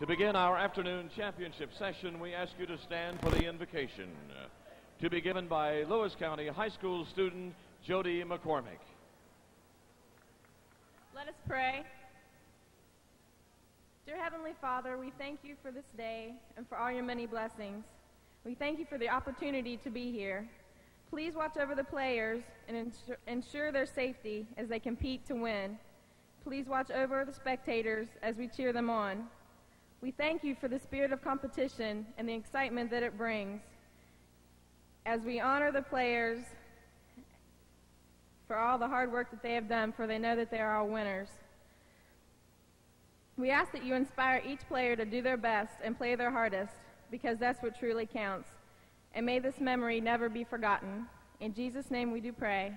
To begin our afternoon championship session, we ask you to stand for the invocation, to be given by Lewis County High School student Jody McCormick. Let us pray. Dear Heavenly Father, we thank you for this day and for all your many blessings. We thank you for the opportunity to be here. Please watch over the players and ensure their safety as they compete to win. Please watch over the spectators as we cheer them on. We thank you for the spirit of competition and the excitement that it brings. As we honor the players for all the hard work that they have done, for they know that they are all winners. We ask that you inspire each player to do their best and play their hardest, because that's what truly counts. And may this memory never be forgotten. In Jesus' name we do pray.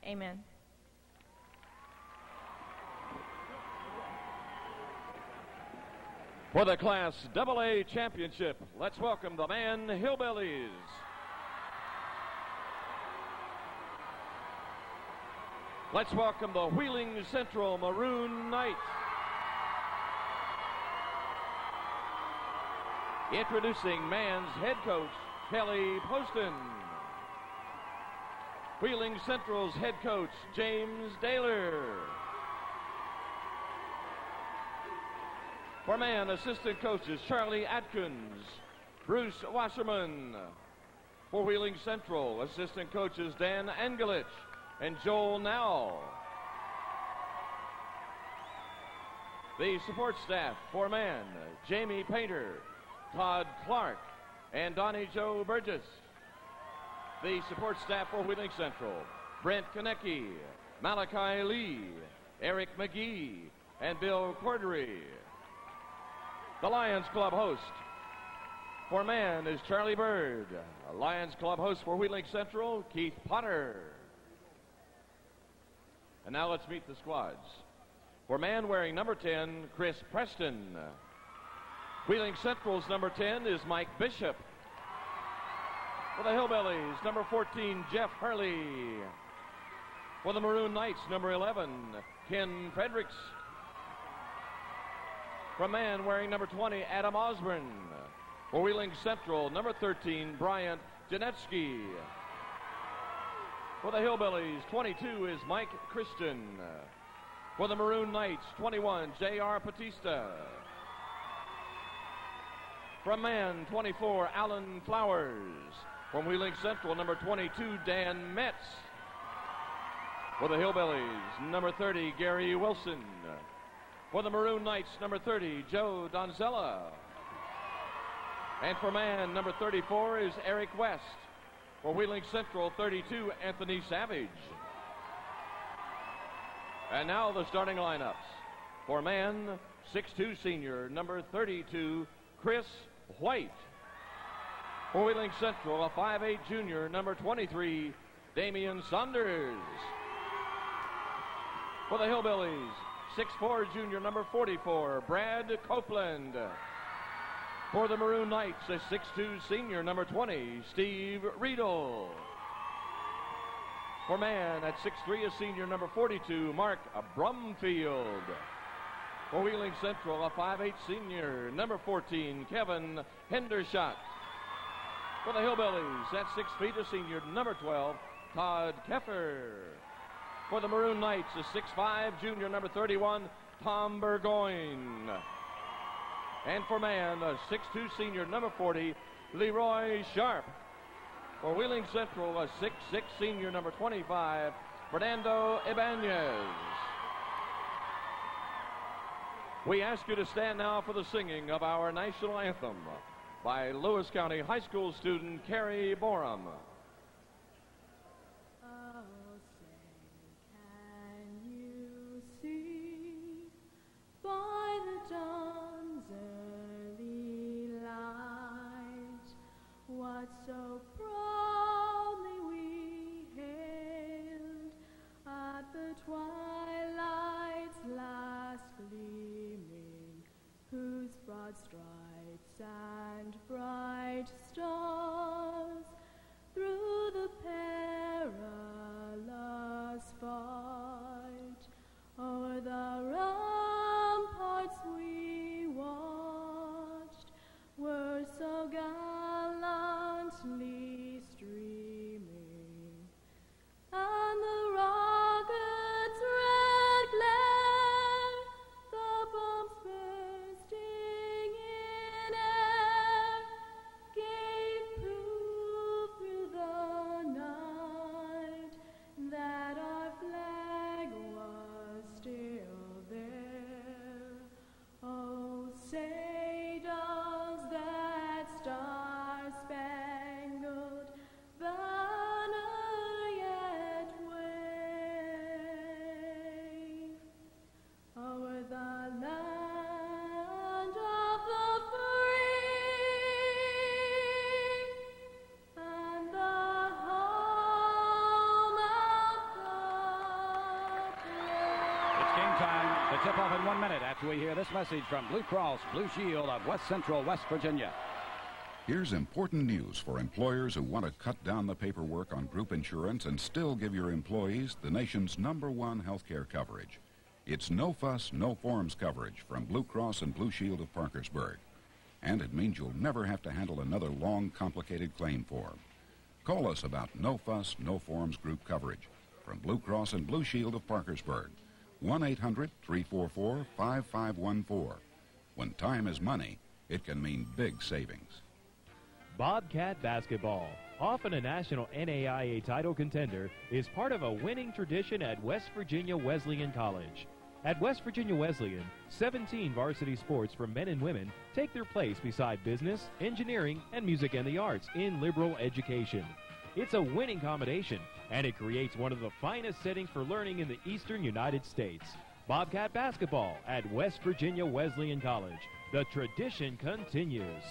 Amen. For the Class AA Championship, let's welcome the Man Hillbillies. Let's welcome the Wheeling Central Maroon Knights. Introducing Man's head coach, Kelly Poston. Wheeling Central's head coach, James Daler. For Man, assistant coaches, Charlie Atkins, Bruce Wasserman. For Wheeling Central, assistant coaches, Dan Angelich and Joel Now. The support staff for Man, Jamie Painter, Todd Clark, and Donnie Joe Burgess. The support staff for Wheeling Central, Brent Konecki, Malachi Lee, Eric McGee, and Bill Cordery. The Lions Club host for Man is Charlie Bird. Lions Club host for Wheeling Central, Keith Potter. And now let's meet the squads. For Man, wearing number 10, Chris Preston. Wheeling Central's number 10 is Mike Bishop. For the Hillbillies, number 14, Jeff Hurley. For the Maroon Knights, number 11, Ken Fredericks. For Man, wearing number 20, Adam Osborne. For Wheeling Central, number 13, Bryant Janetsky. For the Hillbillies, 22 is Mike Christian. For the Maroon Knights, 21, J.R. Batista. From Man, 24, Alan Flowers. From Wheeling Central, number 22, Dan Metz. For the Hillbillies, number 30, Gary Wilson. For the Maroon Knights, number 30, Joe Donzella. And for Man, number 34 is Eric West. For Wheeling Central, 32, Anthony Savage. And now the starting lineups. For Man, 6'2 senior, number 32, Chris White. For Wheeling Central, a 5'8 junior, number 23, Damian Saunders. For the Hillbillies, 6'4 junior, number 44, Brad Copeland. For the Maroon Knights, a 6'2 senior, number 20, Steve Riedel. For Man, at 6'3, a senior, number 42, Mark Brumfield. For Wheeling Central, a 5'8 senior, number 14, Kevin Hendershot. For the Hillbillies, at 6 feet, a senior, number 12, Todd Keffer. For the Maroon Knights, a 6'5 junior, number 31, Tom Burgoyne. And for Man, a 6'2 senior, number 40, Leroy Sharp. For Wheeling Central, a 6'6 senior, number 25, Fernando Ibanez. We ask you to stand now for the singing of our national anthem by Lewis County High School student Carrie Borum. By the dawn's early light, what so proudly we hailed at the twilight's last gleaming, whose broad stripes and bright stars through say does that star-spangled banner yet wave o'er the land of the free and the home of the brave? It's game time. The tip-off in 1 minute after we hear this message from Blue Cross Blue Shield of West Central West Virginia. Here's important news for employers who want to cut down the paperwork on group insurance and still give your employees the nation's #1 health care coverage. It's no fuss, no forms coverage from Blue Cross and Blue Shield of Parkersburg. And it means you'll never have to handle another long, complicated claim form. Call us about no fuss, no forms group coverage from Blue Cross and Blue Shield of Parkersburg. 1-800-344-5514. When time is money, it can mean big savings. Bobcat basketball, often a national NAIA title contender, is part of a winning tradition at West Virginia Wesleyan College. At West Virginia Wesleyan, 17 varsity sports for men and women take their place beside business, engineering, and music and the arts in liberal education. It's a winning combination, and it creates one of the finest settings for learning in the eastern United States. Bobcat basketball at West Virginia Wesleyan College. The tradition continues.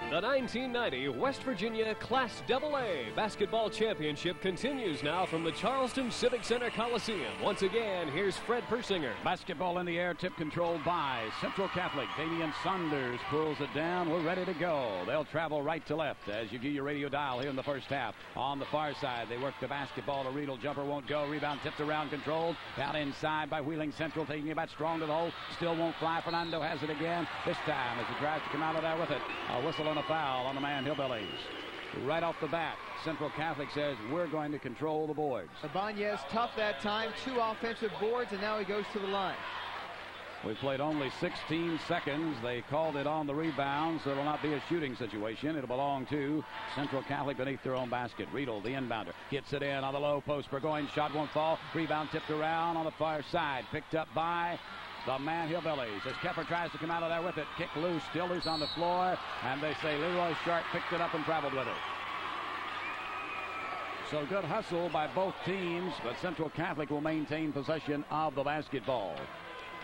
The 1990 West Virginia Class AA Basketball Championship continues now from the Charleston Civic Center Coliseum. Once again, here's Fred Persinger. Basketball in the air, tip controlled by Central Catholic. Damian Saunders pulls it down. We're ready to go. They'll travel right to left as you do your radio dial here in the first half. On the far side, they work the basketball. A Riedel jumper won't go. Rebound tipped around, controlled. Down inside by Wheeling Central, taking it back strong to the hole. Still won't fly. Fernando has it again. This time as he tries to come out of there with it. A whistle and a foul on the man Hillbillies. Right off the bat, Central Catholic says we're going to control the boards. Ibanez tough that time, 2 offensive boards, and now he goes to the line. We played only 16 seconds. They called it on the rebound, so it'll not be a shooting situation. It'll belong to Central Catholic beneath their own basket. Riedel, the inbounder, gets it in on the low post. Burgoyne shot won't fall. Rebound tipped around on the far side. Picked up by the man Hillbillies as Kepper tries to come out of there with it. Kick loose, still loose on the floor, and they say Leroy Sharp picked it up and traveled with it. So good hustle by both teams, but Central Catholic will maintain possession of the basketball.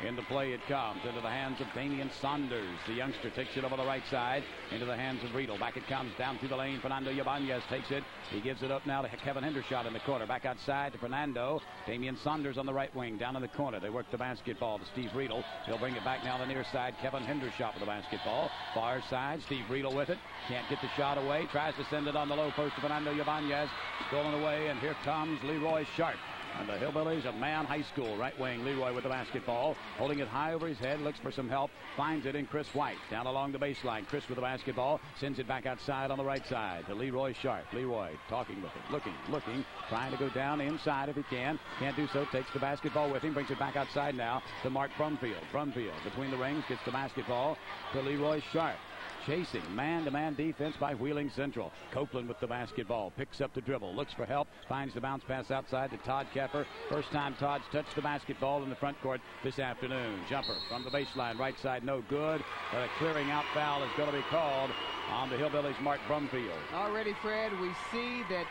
Into play it comes, into the hands of Damian Saunders. The youngster takes it over the right side, into the hands of Riedel. Back it comes, down through the lane. Fernando Ibanez takes it. He gives it up now to Kevin Hendershot in the corner. Back outside to Fernando. Damian Saunders on the right wing, down in the corner. They work the basketball to Steve Riedel. He'll bring it back now to the near side. Kevin Hendershot with the basketball. Far side, Steve Riedel with it. Can't get the shot away. Tries to send it on the low post to Fernando Ibanez. Stolen away, and here comes Leroy Sharp. And the Hillbillies of Man High School, right wing, Leroy with the basketball, holding it high over his head, looks for some help, finds it in Chris White, down along the baseline. Chris with the basketball, sends it back outside on the right side to Leroy Sharp. Leroy talking with it, looking, trying to go down inside if he can. Can't do so, takes the basketball with him, brings it back outside now to Mark Brumfield. Brumfield between the rings, gets the basketball to Leroy Sharp. Chasing man-to-man defense by Wheeling Central. Copeland with the basketball, picks up the dribble, looks for help, finds the bounce pass outside to Todd Kepper. First time Todd's touched the basketball in the front court this afternoon. Jumper from the baseline, right side, no good. But a clearing out foul is going to be called on the Hillbillies' Mark Brumfield. Already, Fred, we see that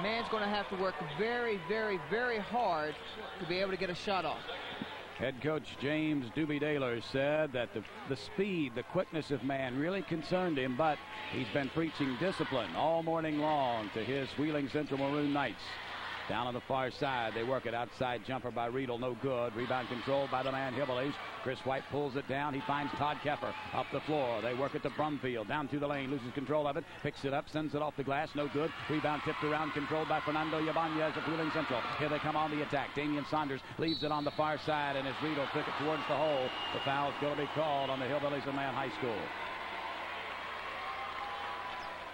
man's going to have to work very, very, very hard to be able to get a shot off. Head coach James Doobie-Daylor said that the speed, the quickness of man really concerned him, but he's been preaching discipline all morning long to his Wheeling Central Maroon Knights. Down on the far side, they work it outside jumper by Riedel, no good. Rebound controlled by the man Hillbillies. Chris White pulls it down. He finds Todd Kepper up the floor. They work it to Brumfield, down through the lane, loses control of it, picks it up, sends it off the glass, no good. Rebound tipped around, controlled by Fernando Ibanez of Wheeling Central. Here they come on the attack. Damian Saunders leaves it on the far side, and as Riedel took it towards the hole, the foul's going to be called on the Hillbillies of Man High School.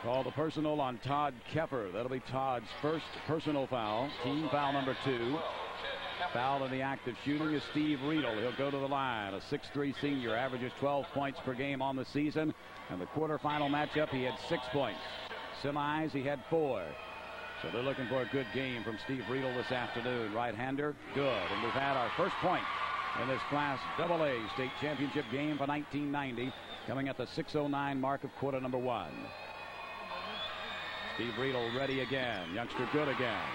Call the personal on Todd Kepper. That'll be Todd's first personal foul. Team foul number 2. Foul in the act of shooting is Steve Riedel. He'll go to the line. A 6'3 senior, averages 12 points per game on the season. And the quarterfinal matchup, he had 6 points. Semis, he had 4. So they're looking for a good game from Steve Riedel this afternoon. Right-hander, good. And we've had our first point in this Class AA state championship game for 1990, coming at the 6:09 mark of quarter number 1. Steve Riedel ready again. Youngster good again.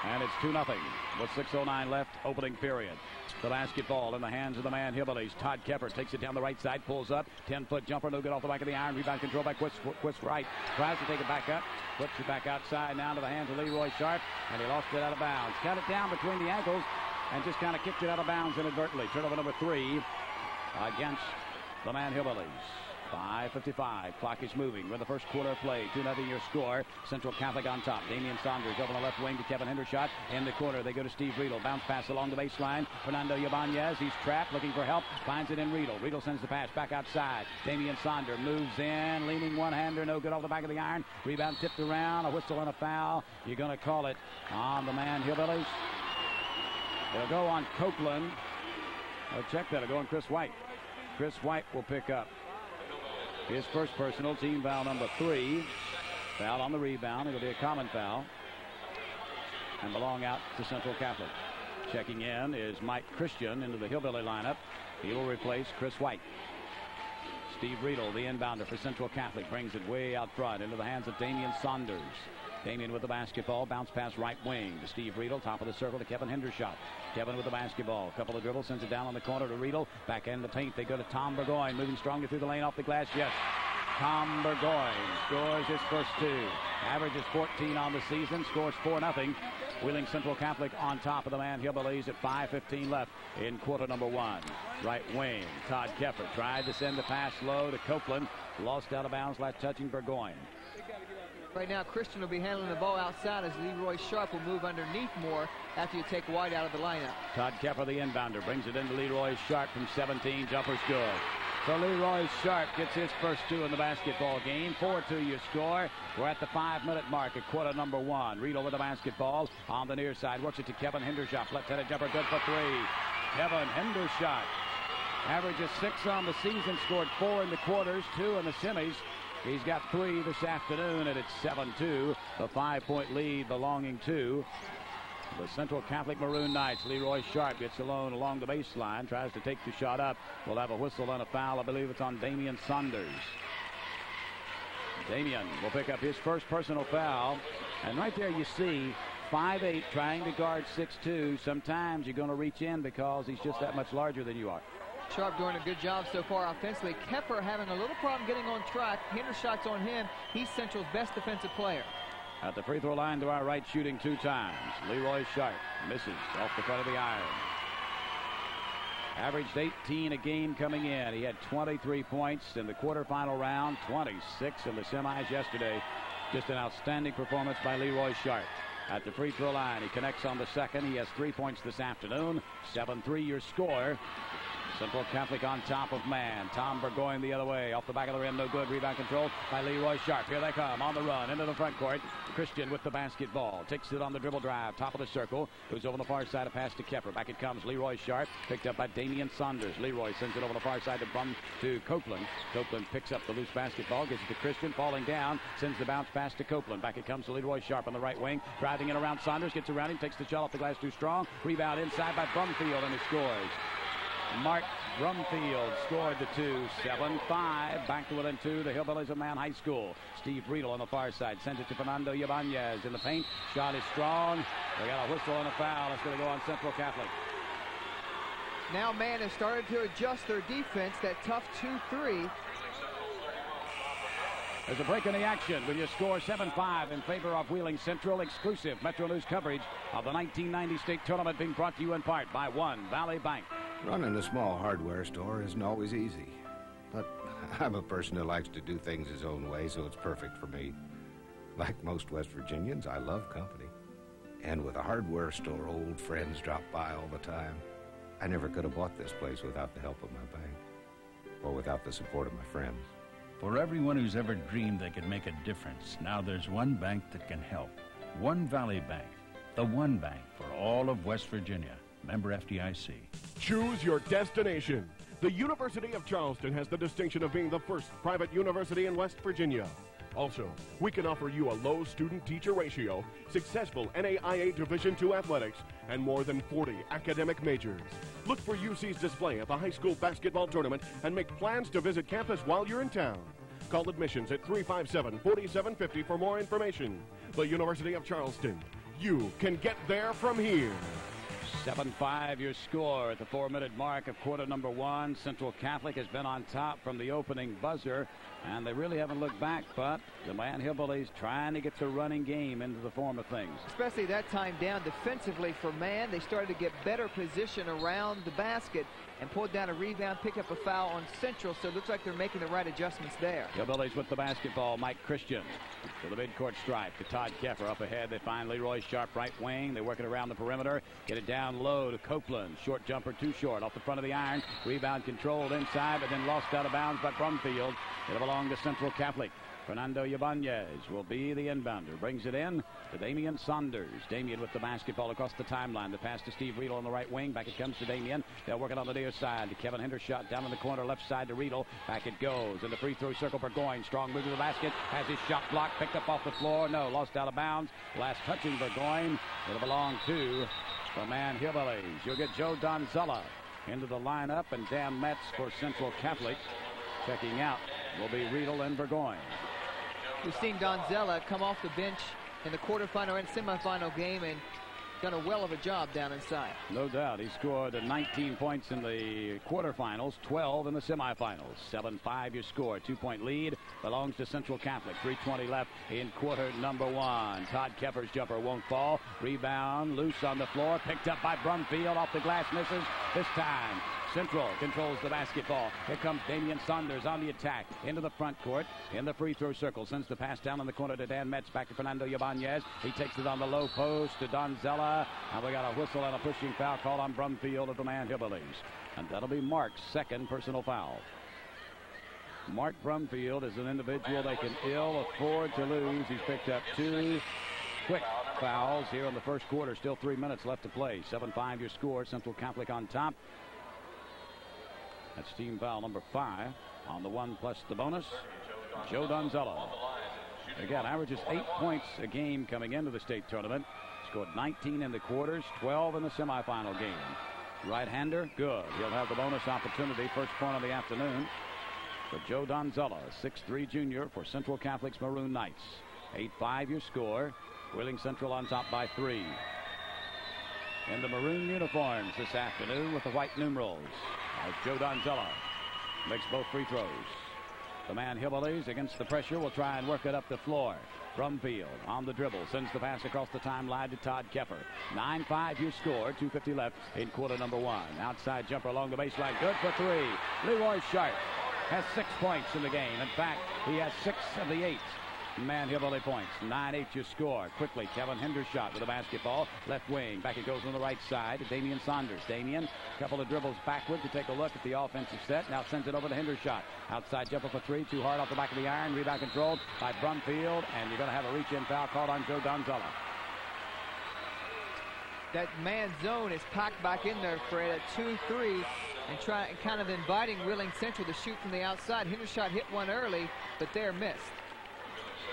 And it's 2-0 with 6:09 left, opening period. The basketball in the hands of the man Hillbillies. Todd Kepper takes it down the right side, pulls up, 10-foot jumper, no good off the back of the iron. Rebound control by Quist Wright. Tries to take it back up, puts it back outside now to the hands of Leroy Sharp, and he lost it out of bounds. Got it down between the ankles and just kind of kicked it out of bounds inadvertently. Turnover number 3 against the man Hillbillies. 5:55. Clock is moving. We're in the first quarter of play. 2-0 your score. Central Catholic on top. Damian Saunders over the left wing to Kevin Hendershot. In the corner, they go to Steve Riedel. Bounce pass along the baseline. Fernando Ibanez. He's trapped, looking for help. Finds it in Riedel. Riedel sends the pass back outside. Damian Saunders moves in, leaning one-hander. No good off the back of the iron. Rebound tipped around. A whistle and a foul. You're going to call it on the man Hillbillies. It'll go on Copeland. Check that. It'll go on Chris White. Chris White will pick up his first personal, team foul number 3. Foul on the rebound. It'll be a common foul and belong out to Central Catholic. Checking in is Mike Christian into the Hillbilly lineup. He will replace Chris White. Steve Riedel, the inbounder for Central Catholic, brings it way out front into the hands of Damian Saunders. Damian with the basketball, bounce pass right wing to Steve Riedel, top of the circle to Kevin Hendershot. Kevin with the basketball, couple of dribbles, sends it down on the corner to Riedel. Back end the paint, they go to Tom Burgoyne, moving strongly through the lane off the glass. Yes, Tom Burgoyne scores his first 2. Averages 14 on the season, scores 4-0. Wheeling Central Catholic on top of the man Hillbillies at 5:15 left in quarter number 1. Right wing, Todd Kepper tried to send the pass low to Copeland. Lost out of bounds, last touching Burgoyne. Right now, Christian will be handling the ball outside as Leroy Sharp will move underneath more after you take White out of the lineup. Todd Kepper, the inbounder, brings it into Leroy Sharp from 17. Jumper's good. So Leroy Sharp gets his first 2 in the basketball game. 4-2 your score. We're at the 5-minute mark of quarter number 1. Riedel with the basketball on the near side. Works it to Kevin Hendershot. Left-handed jumper good for 3. Kevin Hendershot averages 6 on the season. Scored 4 in the quarters, 2 in the semis. He's got 3 this afternoon, and it's 7-2. The 5-point lead belonging to the Central Catholic Maroon Knights. Leroy Sharp gets alone along the baseline, tries to take the shot up. We'll have a whistle and a foul. I believe it's on Damian Saunders. Damian will pick up his first personal foul. And right there you see 5'8", trying to guard 6'2". Sometimes you're going to reach in because he's just that much larger than you are. Sharp doing a good job so far offensively. Kepper having a little problem getting on track. Hendershot's on him. He's Central's best defensive player. At the free throw line to our right, shooting 2 times. Leroy Sharp misses off the front of the iron. Averaged 18 a game coming in. He had 23 points in the quarterfinal round, 26 in the semis yesterday. Just an outstanding performance by Leroy Sharp. At the free throw line, he connects on the second. He has 3 points this afternoon. 7-3 your score. Central Catholic on top of man. Tom Burgoyne the other way. Off the back of the rim, no good. Rebound control by Leroy Sharp. Here they come on the run into the front court. Christian with the basketball. Takes it on the dribble drive. Top of the circle. Goes over the far side. A pass to Kepper. Back it comes. Leroy Sharp. Picked up by Damian Saunders. Leroy sends it over the far side to Copeland. Copeland picks up the loose basketball. Gives it to Christian. Falling down. Sends the bounce pass to Copeland. Back it comes to Leroy Sharp on the right wing. Driving it around Saunders. Gets around him. Takes the shot off the glass too strong. Rebound inside by Brumfield, and he scores. Mark Brumfield scored the 2. 7-5. Back to within 2. The Hillbillies of Man High School. Steve Riedel on the far side. Sends it to Fernando Ibanez in the paint. Shot is strong. They got a whistle and a foul. It's going to go on Central Catholic. Now Man has started to adjust their defense. That tough 2-3. There's a break in the action when you score 7-5 in favor of Wheeling Central. Exclusive Metro News coverage of the 1990 state tournament being brought to you in part by One Valley Bank. Running a small hardware store isn't always easy, but I'm a person who likes to do things his own way, so it's perfect for me. Like most West Virginians, I love company. And with a hardware store, old friends drop by all the time. I never could have bought this place without the help of my bank, or without the support of my friends. For everyone who's ever dreamed they could make a difference, now there's one bank that can help. One Valley Bank, the one bank for all of West Virginia. Member FDIC. Choose your destination. The University of Charleston has the distinction of being the first private university in West Virginia. Also, we can offer you a low student-teacher ratio, successful NAIA Division II athletics, and more than 40 academic majors. Look for UC's display at the high school basketball tournament and make plans to visit campus while you're in town. Call admissions at 357-4750 for more information. The University of Charleston. You can get there from here. 7-5 your score at the 4-minute mark of quarter number 1. Central Catholic has been on top from the opening buzzer, and they really haven't looked back, but the Man Hillbillies trying to get the running game into the form of things. Especially that time down defensively for Man. They started to get better position around the basket and pulled down a rebound, picked up a foul on Central, so it looks like they're making the right adjustments there. Hillbillies with the basketball. Mike Christian to the midcourt stripe to Todd Keffer. Up ahead, they find Leroy Sharp, right wing. They work it around the perimeter. Get it down low to Copeland. Short jumper, too short. Off the front of the iron. Rebound controlled inside, but then lost out of bounds by Brumfield. It'll belong to Central Catholic. Fernando Ibanez will be the inbounder. Brings it in to Damian Saunders. Damian with the basketball across the timeline. The pass to Steve Riedel on the right wing. Back it comes to Damian. They'll work it on the near side to Kevin Hendershot down in the corner left side to Riedel. Back it goes in the free throw circle for Burgoyne. Strong move to the basket. Has his shot blocked. Picked up off the floor. No, lost out of bounds. Last touching Burgoyne. It'll belong to the Man Hillbillies. You'll get Joe Donzella into the lineup, and Dan Metz for Central Catholic. Checking out will be Riedel and Burgoyne. We've seen Donzella come off the bench in the quarterfinal and semifinal game and done a well of a job down inside. No doubt. He scored 19 points in the quarterfinals, 12 in the semifinals. 7-5 your score. 2-point lead belongs to Central Catholic. 3:20 left in quarter number 1. Todd Keffer's jumper won't fall. Rebound loose on the floor. Picked up by Brumfield. Off the glass, misses. This time Central controls the basketball. Here comes Damian Saunders on the attack into the front court in the free throw circle. Sends the pass down in the corner to Dan Metz. Back to Fernando Ibanez. He takes it on the low post to Donzella. And we got a whistle and a pushing foul call on Brumfield of the Man Hillbillies. And that'll be Mark's second personal foul. Mark Brumfield is an individual they can ill afford to lose. He's picked up 2 quick fouls here in the first quarter. Still 3 minutes left to play. 7-5 your score. Central Catholic on top. That's team foul number 5 on the 1 plus the bonus. Joe Donzella. Again, averages 8 points a game coming into the state tournament. Scored 19 in the quarters, 12 in the semifinal game. Right-hander, good. He'll have the bonus opportunity. First point of the afternoon for Joe Donzella, 6'3" junior for Central Catholic's Maroon Knights. 8-5 your score. Wheeling Central on top by 3. In the maroon uniforms this afternoon with the white numerals. As Joe Donzella makes both free throws. The Man Hillbillies against the pressure will try and work it up the floor. Brumfield on the dribble sends the pass across the timeline to Todd Keffer. 9-5 your score. 2:50 left in quarter number 1. Outside jumper along the baseline. Good for 3. Leroy Sharp has 6 points in the game. In fact, he has 6 of the 8 Man Hillbilly points. 9-8 your score. Quickly, Kevin Hendershot with the basketball. Left wing. Back it goes on the right side to Damian Saunders. Damian, a couple of dribbles backward to take a look at the offensive set. Now sends it over to Hendershot. Outside jumper for 3. Too hard off the back of the iron. Rebound controlled by Brumfield. And you're going to have a reach-in foul called on Joe Donzella. That man zone is packed back in there, Fred, at 2-3 and kind of inviting Wheeling Central to shoot from the outside. Hendershot hit one early, but they're missed.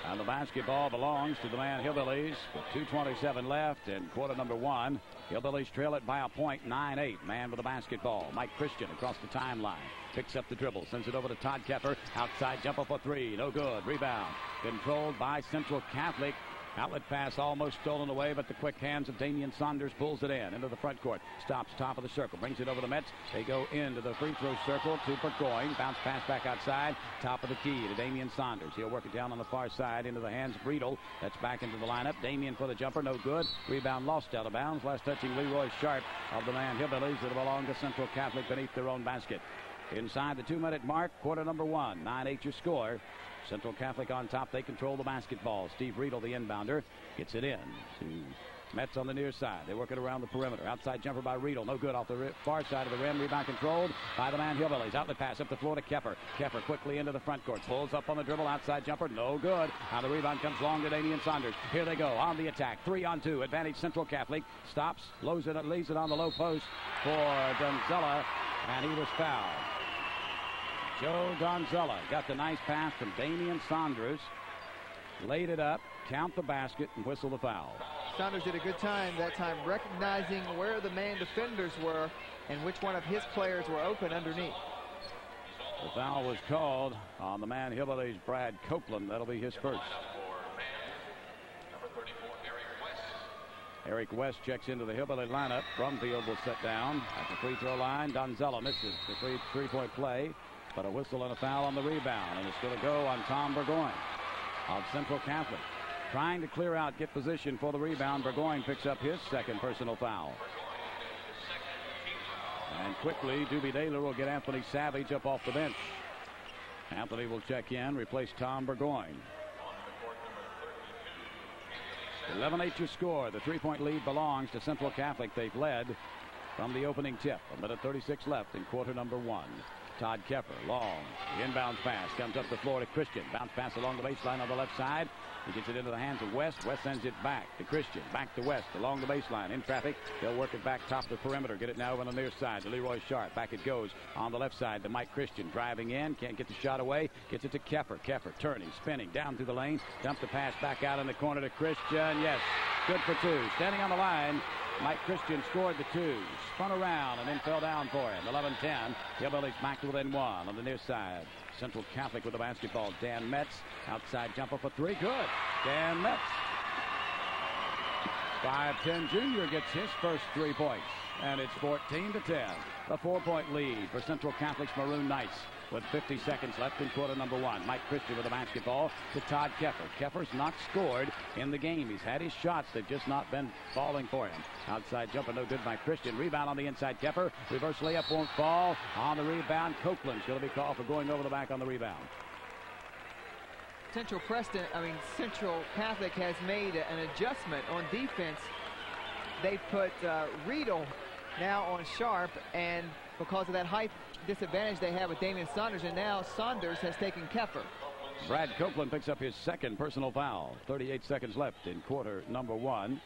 And the basketball belongs to the Man Hillbillies with 2:27 left in quarter number 1. Hillbillies trail it by a point, 9-8. Man with the basketball. Mike Christian across the timeline. Picks up the dribble. Sends it over to Todd Keffer. Outside jumper for 3. No good. Rebound. Controlled by Central Catholic. Outlet pass almost stolen away, but the quick hands of Damian Saunders pulls it into the front court. Stops top of the circle. Brings it over to Metz. They go into the free throw circle to Burgoyne. Bounce pass back outside. Top of the key to Damian Saunders. He'll work it down on the far side into the hands of Riedel. That's back into the lineup. Damian for the jumper. No good. Rebound lost out of bounds. Last touching Leroy Sharp of the Man Hillbillies that belong to Central Catholic beneath their own basket. Inside the 2-minute mark, quarter number 1. 9-8 your score. Central Catholic on top. They control the basketball. Steve Riedel, the inbounder, gets it in to Metz on the near side. They work it around the perimeter. Outside jumper by Riedel. No good off the far side of the rim. Rebound controlled by the Man Hillbillies. Outlet pass up the floor to Keffer. Keffer quickly into the front court. Pulls up on the dribble. Outside jumper. No good. Now the rebound comes long to Damian Saunders. Here they go on the attack. 3-on-2. Advantage Central Catholic. Stops. Leaves it on the low post for Donzella. And he was fouled. Joe Donzella got the nice pass from Damian Saunders. laid it up, count the basket, and whistle the foul. Saunders did a good time that time recognizing where the man defenders were and which one of his players were open underneath. The foul was called on the man Hillbilly's Brad Copeland. That'll be his first. Eric West checks into the Hillbilly lineup. Brumfield will sit down at the free throw line. Donzella misses the three-point play, but a whistle and a foul on the rebound, and it's going to go on Tom Burgoyne of Central Catholic. Trying to clear out, get position for the rebound. Burgoyne picks up his second personal foul. And quickly, Doobie Daler will get Anthony Savage up off the bench. Anthony will check in, replace Tom Burgoyne. 11-8 your score. The three-point lead belongs to Central Catholic. They've led from the opening tip. 1:36 left in quarter number 1. Todd Keffer, long. The inbounds pass comes up the floor to Christian. Bounce pass along the baseline on the left side. He gets it into the hands of West. West sends it back to Christian. Back to West along the baseline. In traffic. They'll work it back top the perimeter. Get it now over on the near side to Leroy Sharp. Back it goes on the left side to Mike Christian. Driving in. Can't get the shot away. Gets it to Keffer. Keffer turning, spinning down through the lane. Dump the pass back out in the corner to Christian. Yes. Good for two. Standing on the line. Mike Christian scored the two. Spun around and then fell down for him. 11-10. Hillbillies back to within one on the near side. Central Catholic with the basketball. Dan Metz. Outside jumper for three. Good. Dan Metz. 5'10" junior gets his first 3 points. And it's 14-10. A 4-point lead for Central Catholic's Maroon Knights with 50 seconds left in quarter number 1. Mike Christian with the basketball to Todd Keffer. Keffer's not scored in the game. He's had his shots. They've just not been falling for him. Outside jumper, no good by Christian. Rebound on the inside. Keffer. Reverse layup won't fall. On the rebound, Copeland's going to be called for going over the back on the rebound. Central Catholic has made an adjustment on defense. They put Riedel now on Sharp, and because of that height disadvantage they have with Damian Saunders, and now Saunders has taken Keffer. Brad Copeland picks up his second personal foul. 38 seconds left in quarter number 1.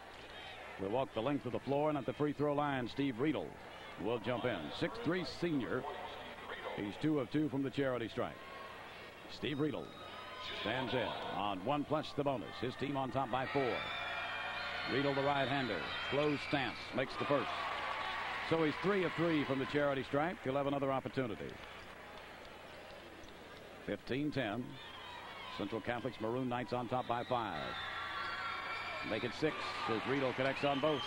We'll walk the length of the floor, and at the free throw line, Steve Riedel will jump in. 6'3" senior. He's 2 of 2 from the charity stripe. Steve Riedel stands in on 1+ the bonus. His team on top by 4. Riedel, the right-hander, closed stance, makes the first. So he's 3 of 3 from the charity stripe. He'll have another opportunity. 15-10. Central Catholic's Maroon Knights on top by 5. Make it 6 as Riedel connects on both.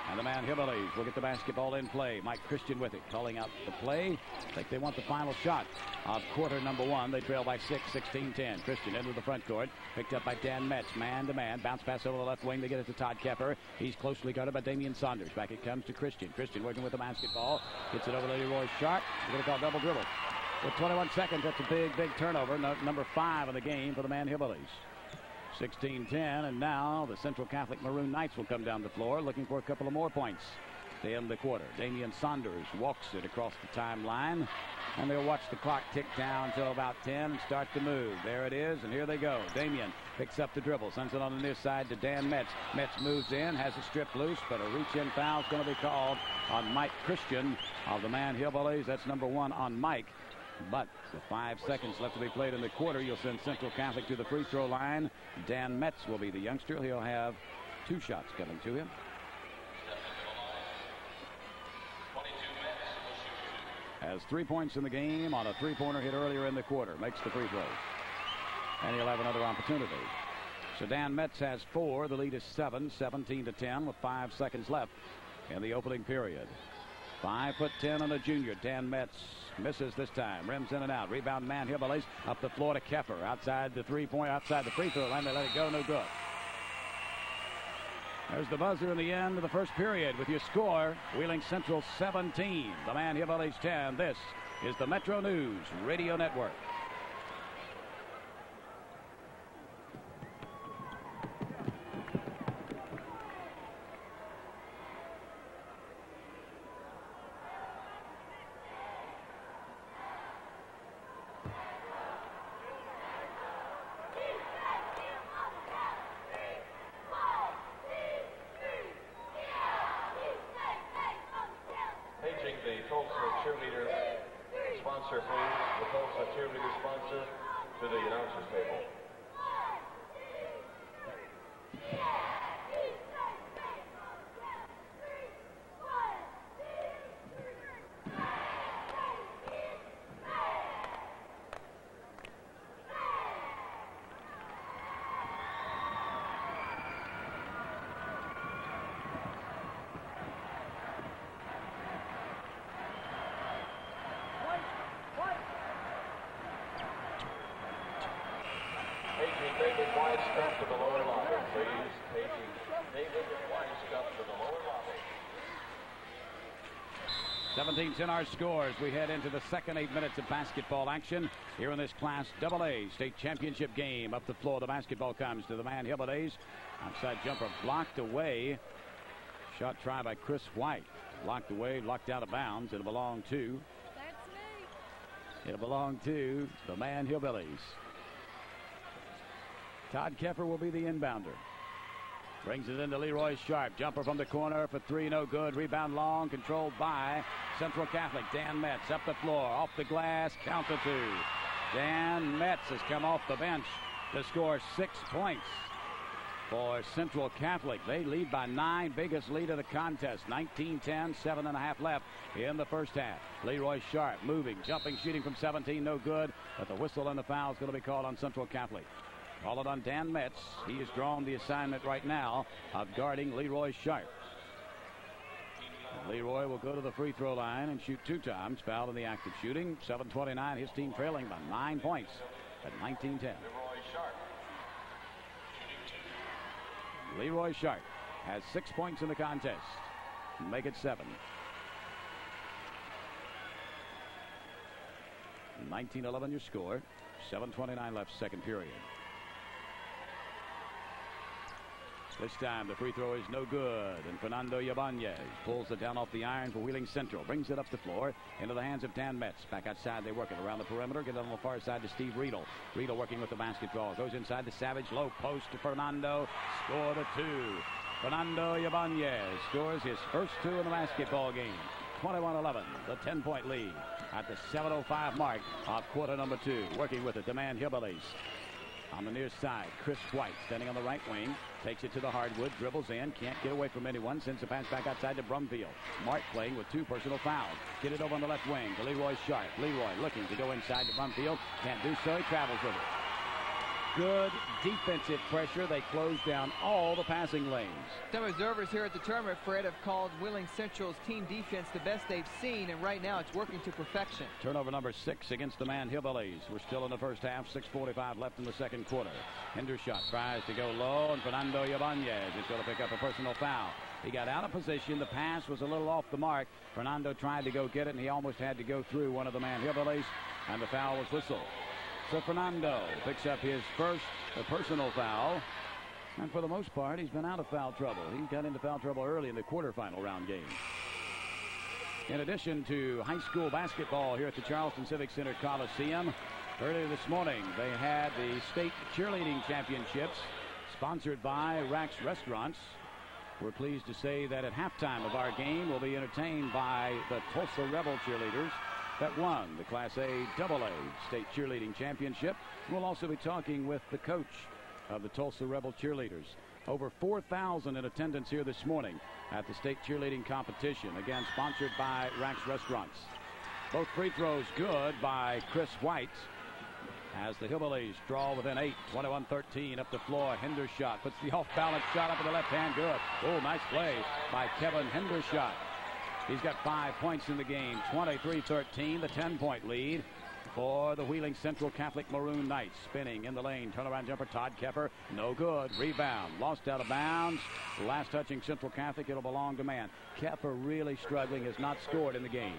And the man Hillbillies will get the basketball in play. Mike Christian with it, calling out the play. I think they want the final shot of quarter number 1. They trail by 6, 16-10. Christian into the front court. Picked up by Dan Metz, man-to-man. Bounce pass over the left wing. They get it to Todd Keffer. He's closely guarded by Damian Saunders. Back it comes to Christian. Christian working with the basketball. Gets it over to Leroy Sharp. They're going to call double dribble. With 21 seconds, that's a big turnover. Number 5 of the game for the man Hillbillies. 16-10, and now the Central Catholic Maroon Knights will come down the floor looking for a couple of more points to end the quarter. Damian Saunders walks it across the timeline, and they'll watch the clock tick down until about 10 and start to move. There it is, and here they go. Damian picks up the dribble, sends it on the near side to Dan Metz. Metz moves in, has it stripped loose, but a reach-in foul is going to be called on Mike Christian of the man Hillbillies. That's number 1 on Mike. But with 5 seconds left to be played in the quarter, you'll send Central Catholic to the free throw line. Dan Metz will be the youngster. He'll have 2 shots coming to him. Has 3 points in the game on a 3-pointer hit earlier in the quarter. Makes the free throw. And he'll have another opportunity. So Dan Metz has 4. The lead is 7, 17-10 with 5 seconds left in the opening period. 5'10" and a junior. Dan Metz misses this time. Rims in and out. Rebound man Hillbillies up the floor to Keffer. Outside the free throw line. They let it go. No good. There's the buzzer in the end of the first period with your score. Wheeling Central 17. The man Hillbillies 10. This is the Metro News Radio Network. Step to the lower lobby, please. Taking David Weiskup to the lower lobby. 17-10 our scores. We head into the second 8 minutes of basketball action here in this Class AA state championship game. Up the floor, the basketball comes to the man Hillbadays. Outside jumper blocked away. Shot try by Chris White. Blocked away, blocked out of bounds. It'll belong to. That's me. It'll belong to the man Hillbillies. Todd Keffer will be the inbounder. Brings it into Leroy Sharp. Jumper from the corner for three, no good. Rebound long, controlled by Central Catholic. Dan Metz up the floor, off the glass, count to two. Dan Metz has come off the bench to score 6 points for Central Catholic. They lead by 9, biggest lead of the contest. 19-10, 7.5 left in the first half. Leroy Sharp moving, jumping, shooting from 17, no good. But the whistle and the foul is going to be called on Central Catholic. Call it on Dan Metz. He has drawn the assignment right now of guarding Leroy Sharp. And Leroy will go to the free throw line and shoot 2 times. Foul in the act of shooting. 7:29. His team trailing by 9 points at 19-10. Leroy Sharp has 6 points in the contest. Make it 7. 19-11 your score. 7:29 left second period. This time the free throw is no good, and Fernando Ibanez pulls it down off the iron for Wheeling Central. Brings it up the floor into the hands of Dan Metz. Back outside, they work it around the perimeter. Get it on the far side to Steve Riedel. Riedel working with the basketball. Goes inside to Savage. Low post to Fernando. Score to 2. Fernando Ibanez scores his first 2 in the basketball game. 21-11, the 10-point lead at the 7:05 mark of quarter number 2. Working with it, the man Hillbillies. On the near side, Chris White standing on the right wing. Takes it to the hardwood, dribbles in, can't get away from anyone, sends the pass back outside to Brumfield. Mark playing with 2 personal fouls. Get it over on the left wing to Leroy Sharp. Leroy looking to go inside to Brumfield. Can't do so, he travels with it. Good defensive pressure. They close down all the passing lanes. Some observers here at the tournament, Fred, have called Wheeling Central's team defense the best they've seen, and right now it's working to perfection. Turnover number 6 against the man Hillbillies. We're still in the first half. 6:45 left in the second quarter. Hendershot tries to go low, and Fernando Ibanez is going to pick up a personal foul. He got out of position. The pass was a little off the mark. Fernando tried to go get it, and he almost had to go through one of the man Hillbillies, and the foul was whistled. So Fernando picks up his first personal foul. And for the most part, he's been out of foul trouble. He got into foul trouble early in the quarterfinal round game. In addition to high school basketball here at the Charleston Civic Center Coliseum, earlier this morning they had the state cheerleading championships sponsored by Rack's Restaurants. We're pleased to say that at halftime of our game, we'll be entertained by the Tulsa Rebel cheerleaders that won the Class AA State Cheerleading Championship. We'll also be talking with the coach of the Tulsa Rebel cheerleaders. Over 4,000 in attendance here this morning at the state cheerleading competition, again sponsored by Rack's Restaurants. Both free throws good by Chris White as the Hillbillies draw within 8. 21-13 up the floor. Hendershot puts the off-balance shot up in the left hand. Good. Oh, nice play by Kevin Hendershot. He's got 5 points in the game. 23-13, the 10-point lead for the Wheeling Central Catholic Maroon Knights. Spinning in the lane. Turnaround jumper, Todd Keffer. No good. Rebound. Lost out of bounds. Last touching Central Catholic. It'll belong to man. Keffer really struggling. Has not scored in the game.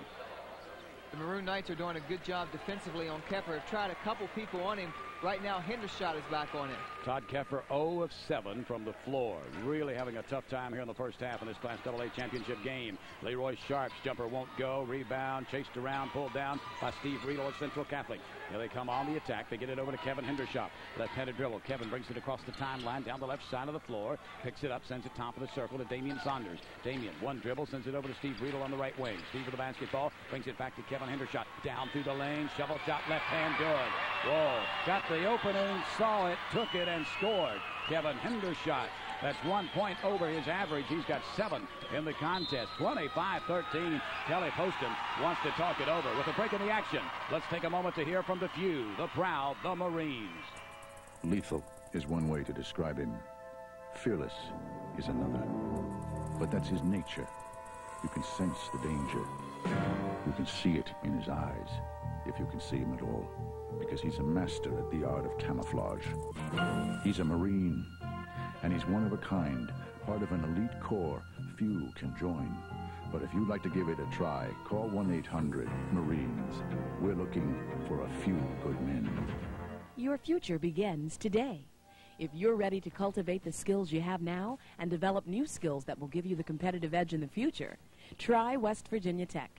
The Maroon Knights are doing a good job defensively on Keffer. Have tried a couple people on him. Right now, Hendershot is back on him. Todd Keffer 0 of 7 from the floor. Really having a tough time here in the first half in this Class AA championship game. Leroy Sharp's jumper won't go. Rebound, chased around, pulled down by Steve Riedel of Central Catholic. Here they come on the attack. They get it over to Kevin Hendershot. Left-handed dribble. Kevin brings it across the timeline down the left side of the floor. Picks it up, sends it top of the circle to Damian Saunders. Damian, one dribble, sends it over to Steve Riedel on the right wing. Steve with the basketball, brings it back to Kevin Hendershot. Down through the lane, shovel shot, left hand, good. Whoa, got the opening, saw it, took it, and scored. Kevin Hendershot. That's 1 point over his average. He's got 7 in the contest. 25-13. Kelly Poston wants to talk it over with a break in the action. Let's take a moment to hear from the few, the proud, the Marines. Lethal is one way to describe him. Fearless is another. But that's his nature. You can sense the danger. You can see it in his eyes. if you can see him at all, because he's a master at the art of camouflage. He's a Marine, and he's one of a kind, part of an elite corps few can join. But if you'd like to give it a try, call 1-800-MARINES. We're looking for a few good men. Your future begins today. If you're ready to cultivate the skills you have now and develop new skills that will give you the competitive edge in the future, try West Virginia Tech.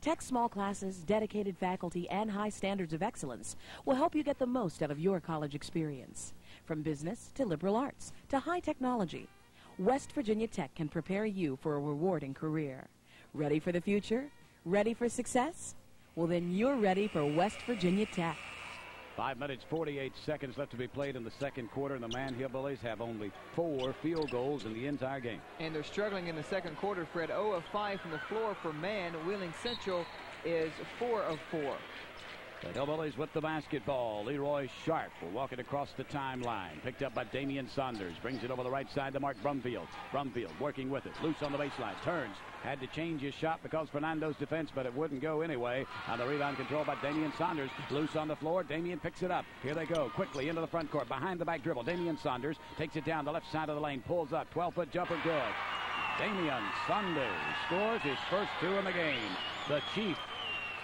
Tech's small classes, dedicated faculty, and high standards of excellence will help you get the most out of your college experience. From business to liberal arts to high technology, West Virginia Tech can prepare you for a rewarding career. Ready for the future? Ready for success? Well, then you're ready for West Virginia Tech. 5 minutes, 48 seconds left to be played in the second quarter, and the Man Hillbillies have only 4 field goals in the entire game. And they're struggling in the second quarter, Fred. 0 of 5 from the floor for Man. Wheeling Central is 4 of 4. The Hillbillies with the basketball. Leroy Sharp will walk it across the timeline. Picked up by Damian Saunders. Brings it over the right side to Mark Brumfield. Brumfield working with it. Loose on the baseline. Turns. Had to change his shot because Fernando's defense, but it wouldn't go anyway. On the rebound controlled by Damian Saunders. Loose on the floor. Damian picks it up. Here they go. Quickly into the front court. Behind the back dribble. Damian Saunders takes it down the left side of the lane. Pulls up. 12-foot jumper good. Damian Saunders scores his first 2 in the game. The Chief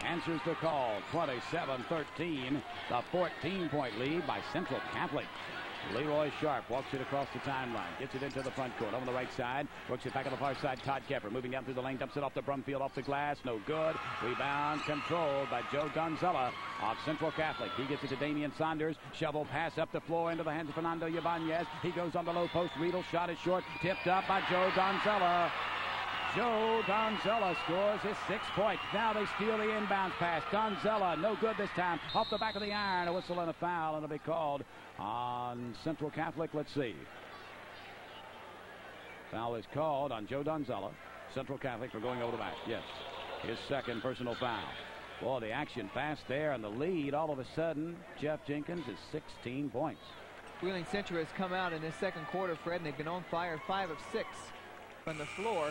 answers the call. 27-13. The 14-point lead by Central Catholic. Leroy Sharp walks it across the timeline. Gets it into the front court. Over the right side. Works it back on the far side. Todd Kepper moving down through the lane. Dumps it off to Brumfield. Off the glass. No good. Rebound controlled by Joe Donzella of Central Catholic. He gets it to Damian Saunders. Shovel pass up the floor into the hands of Fernando Ibanez. He goes on the low post. Riedel shot is short. Tipped up by Joe Donzella. Joe Donzella scores his 6th point. Now they steal the inbound pass. Donzella, no good this time. Off the back of the iron, a whistle and a foul, and it'll be called on Central Catholic. Let's see. Foul is called on Joe Donzella. Central Catholic for going over the back. Yes, his 2nd personal foul. Boy, the action fast there, and the lead all of a sudden, Jeff Jenkins is 16 points. Wheeling Central has come out in this second quarter, Fred, and they've been on fire. 5 of 6 from the floor.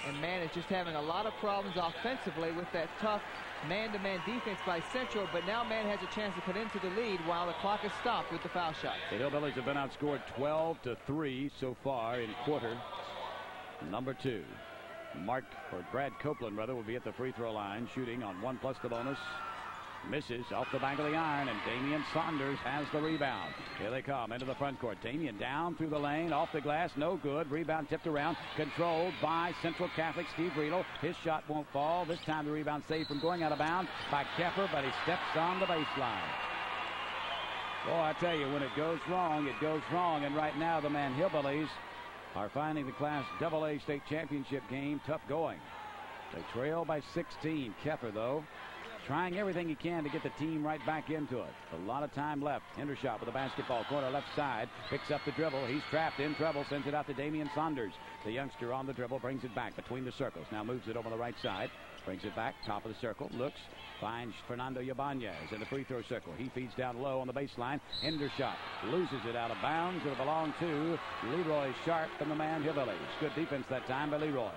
And Man is just having a lot of problems offensively with that tough man-to-man defense by Central, but now Man has a chance to cut into the lead while the clock is stopped with the foul shot. The Hillbillies have been outscored 12-3 so far in quarter number 2. Brad Copeland, will be at the free throw line, shooting on 1 plus the bonus. Misses off the back of the iron, and Damian Saunders has the rebound. Here they come into the front court. Damian down through the lane, off the glass, no good. Rebound tipped around, controlled by Central Catholic Steve Riedel. His shot won't fall. This time the rebound saved from going out of bounds by Kepper, but he steps on the baseline. Boy, I tell you, when it goes wrong, it goes wrong. And right now the Man Hillbillies are finding the Class AA state championship game tough going. They trail by 16. Kepper, though, trying everything he can to get the team right back into it. A lot of time left. Hendershot with the basketball. Corner left side. Picks up the dribble. He's trapped in trouble. Sends it out to Damian Saunders. The youngster on the dribble brings it back between the circles. Now moves it over the right side. Brings it back. Top of the circle. Looks. Finds Fernando Ibanez in the free throw circle. He feeds down low on the baseline. Hendershot loses it out of bounds. It'll belong to Leroy Sharp and the Man Hillbillies. Good defense that time by Leroy.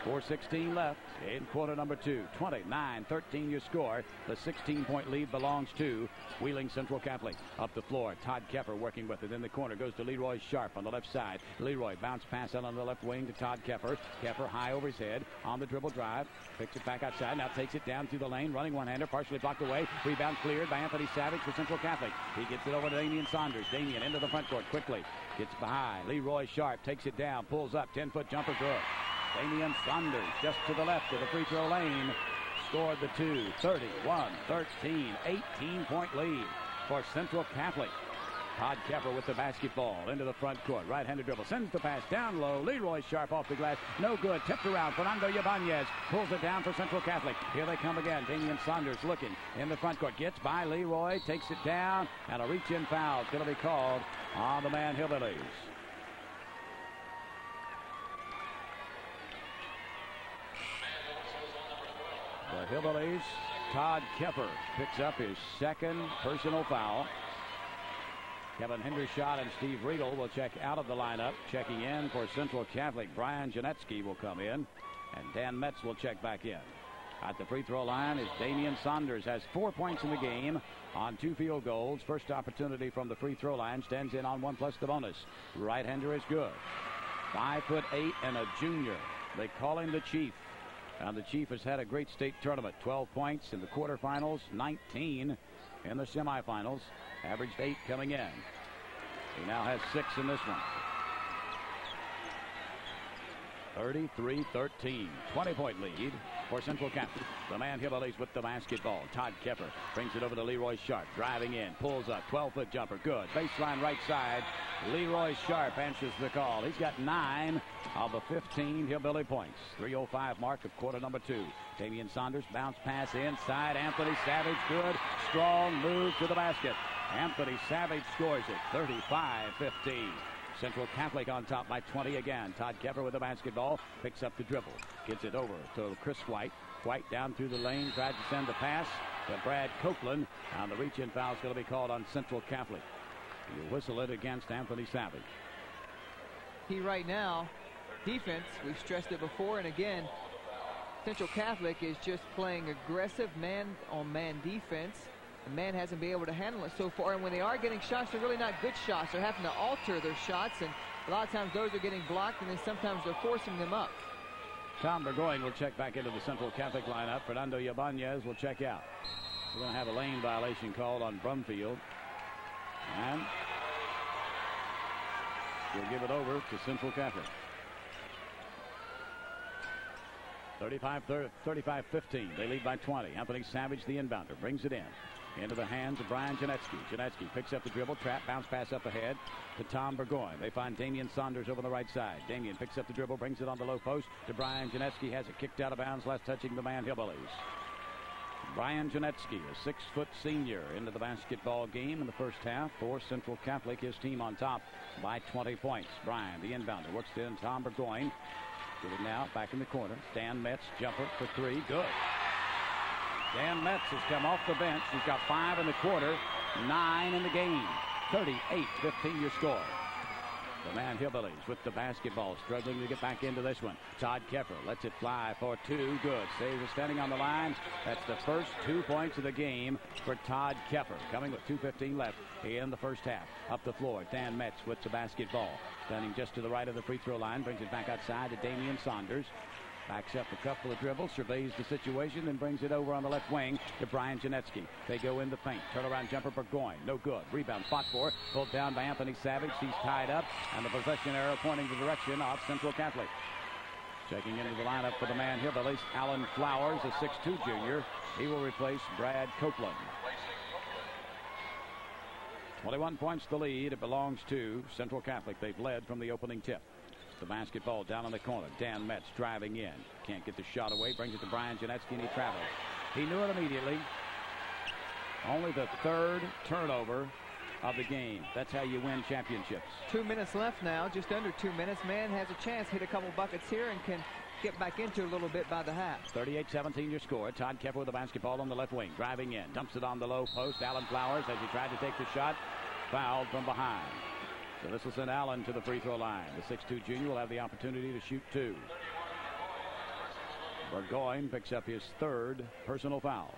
4:16 left in quarter number 2. 29-13 your score. The 16-point lead belongs to Wheeling Central Catholic. Up the floor, Todd Kepper working with it. In the corner goes to Leroy Sharp on the left side. Leroy bounce pass out on the left wing to Todd Kepper. Kepper high over his head on the dribble drive. Picks it back outside. Now takes it down through the lane. Running one-hander. Partially blocked away. Rebound cleared by Anthony Savage for Central Catholic. He gets it over to Damian Saunders. Damian into the front court quickly. Gets behind. Leroy Sharp takes it down. Pulls up. 10-foot jumper good. Damian Saunders just to the left of the free throw lane. Scored the 2. 31-13. 18-point lead for Central Catholic. Todd Kepper with the basketball into the front court. Right-handed dribble. Sends the pass down low. Leroy Sharp off the glass. No good. Tipped around. Fernando Ibanez pulls it down for Central Catholic. Here they come again. Damian Saunders looking in the front court. Gets by Leroy. Takes it down. And a reach-in foul is going to be called on the Man Hillbillies. The Hillbillies, Todd Kepper picks up his 2nd personal foul. Kevin Hendershot and Steve Riedel will check out of the lineup. Checking in for Central Catholic, Brian Janetsky will come in, and Dan Metz will check back in. At the free throw line is Damian Saunders, has 4 points in the game on 2 field goals. First opportunity from the free throw line, stands in on 1 plus the bonus. Right-hander is good. 5'8" and a junior. They call him the Chief. And the Chief has had a great state tournament. 12 points in the quarterfinals, 19 in the semifinals. Averaged 8 coming in. He now has 6 in this one. 33-13. 20-point lead for Central Catholic. The Man Hillbillies with the basketball. Todd Kepper brings it over to Leroy Sharp. Driving in. Pulls up. 12-foot jumper. Good. Baseline right side. Leroy Sharp answers the call. He's got 9 of the 15 Hillbilly points. 3:05 mark of quarter number 2. Damian Saunders, bounce pass inside. Anthony Savage, good. Strong move to the basket. Anthony Savage scores it. 35-15. Central Catholic on top by 20 again. Todd Kepper with the basketball. Picks up the dribble. Gets it over to Chris White. White down through the lane. Tried to send the pass to Brad Copeland. And the reach-in foul is going to be called on Central Catholic. You whistle it against Anthony Savage. He right now, defense, we've stressed it before and again, Central Catholic is just playing aggressive man-on-man defense. The man hasn't been able to handle it so far, and when they are getting shots, they're really not good shots. They're having to alter their shots, and a lot of times those are getting blocked, and then sometimes they're forcing them up. Tom Burgoyne will check back into the Central Catholic lineup. Fernando Yabanez will check out. We're going to have a lane violation called on Brumfield. And we'll give it over to Central Catholic. 35-15. They lead by 20. Anthony Savage, the inbounder, brings it in. Into the hands of Brian Janetsky. Janetsky picks up the dribble, trap, bounce pass up ahead to Tom Burgoyne. They find Damian Saunders over the right side. Damian picks up the dribble, brings it on the low post to Brian Janetsky. Has it kicked out of bounds, last touching the Man Hillbillies. Brian Janetsky, a 6-foot senior, into the basketball game in the first half for Central Catholic. His team on top by 20 points. Brian, the inbounder, works in Tom Burgoyne. Get it now back in the corner. Dan Metz, jumper for 3. Good. Dan Metz has come off the bench. He's got 5 in the quarter, 9 in the game. 38-15 your score. The Man Hillbillies with the basketball, struggling to get back into this one. Todd Kepper lets it fly for 2. Good. Saves it standing on the line. That's the first 2 points of the game for Todd Kepper. Coming with 2:15 left in the first half. Up the floor, Dan Metz with the basketball. Standing just to the right of the free throw line. Brings it back outside to Damian Saunders. Backs up a couple of dribbles, surveys the situation, and brings it over on the left wing to Brian Janetsky. They go in the paint. Turnaround jumper Burgoyne. No good. Rebound fought for. Pulled down by Anthony Savage. He's tied up, and the possession arrow pointing the direction of Central Catholic. Checking into the lineup for the Man Hillbillies, Alan Flowers, a 6'2 junior. He will replace Brad Copeland. 21 points the lead. It belongs to Central Catholic. They've led from the opening tip. The basketball down in the corner. Dan Metz driving in. Can't get the shot away. Brings it to Brian Janetsky, and he travels. He knew it immediately. Only the 3rd turnover of the game. That's how you win championships. 2 minutes left now, just under 2 minutes. Man has a chance, hit a couple buckets here, and can get back into it a little bit by the half. 38-17 your score. Todd Kepper with the basketball on the left wing. Driving in. Dumps it on the low post. Alan Flowers, as he tried to take the shot, fouled from behind. So this will send Allen to the free throw line. The 6'2 junior will have the opportunity to shoot 2. Burgoyne picks up his 3rd personal foul.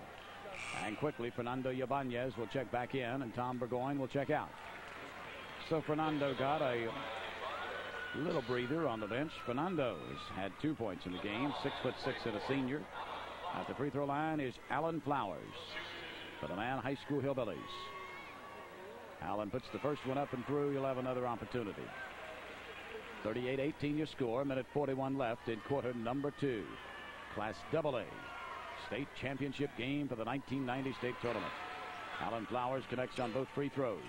And quickly, Fernando Yabanez will check back in, and Tom Burgoyne will check out. So Fernando got a little breather on the bench. Fernando has had 2 points in the game, 6'6" and a senior. At the free throw line is Alan Flowers for the Man High School Hillbillies. Allen puts the first one up and through. You'll have another opportunity. 38-18 your score. Minute 41 left in quarter number 2. Class AA state championship game for the 1990 state tournament. Alan Flowers connects on both free throws.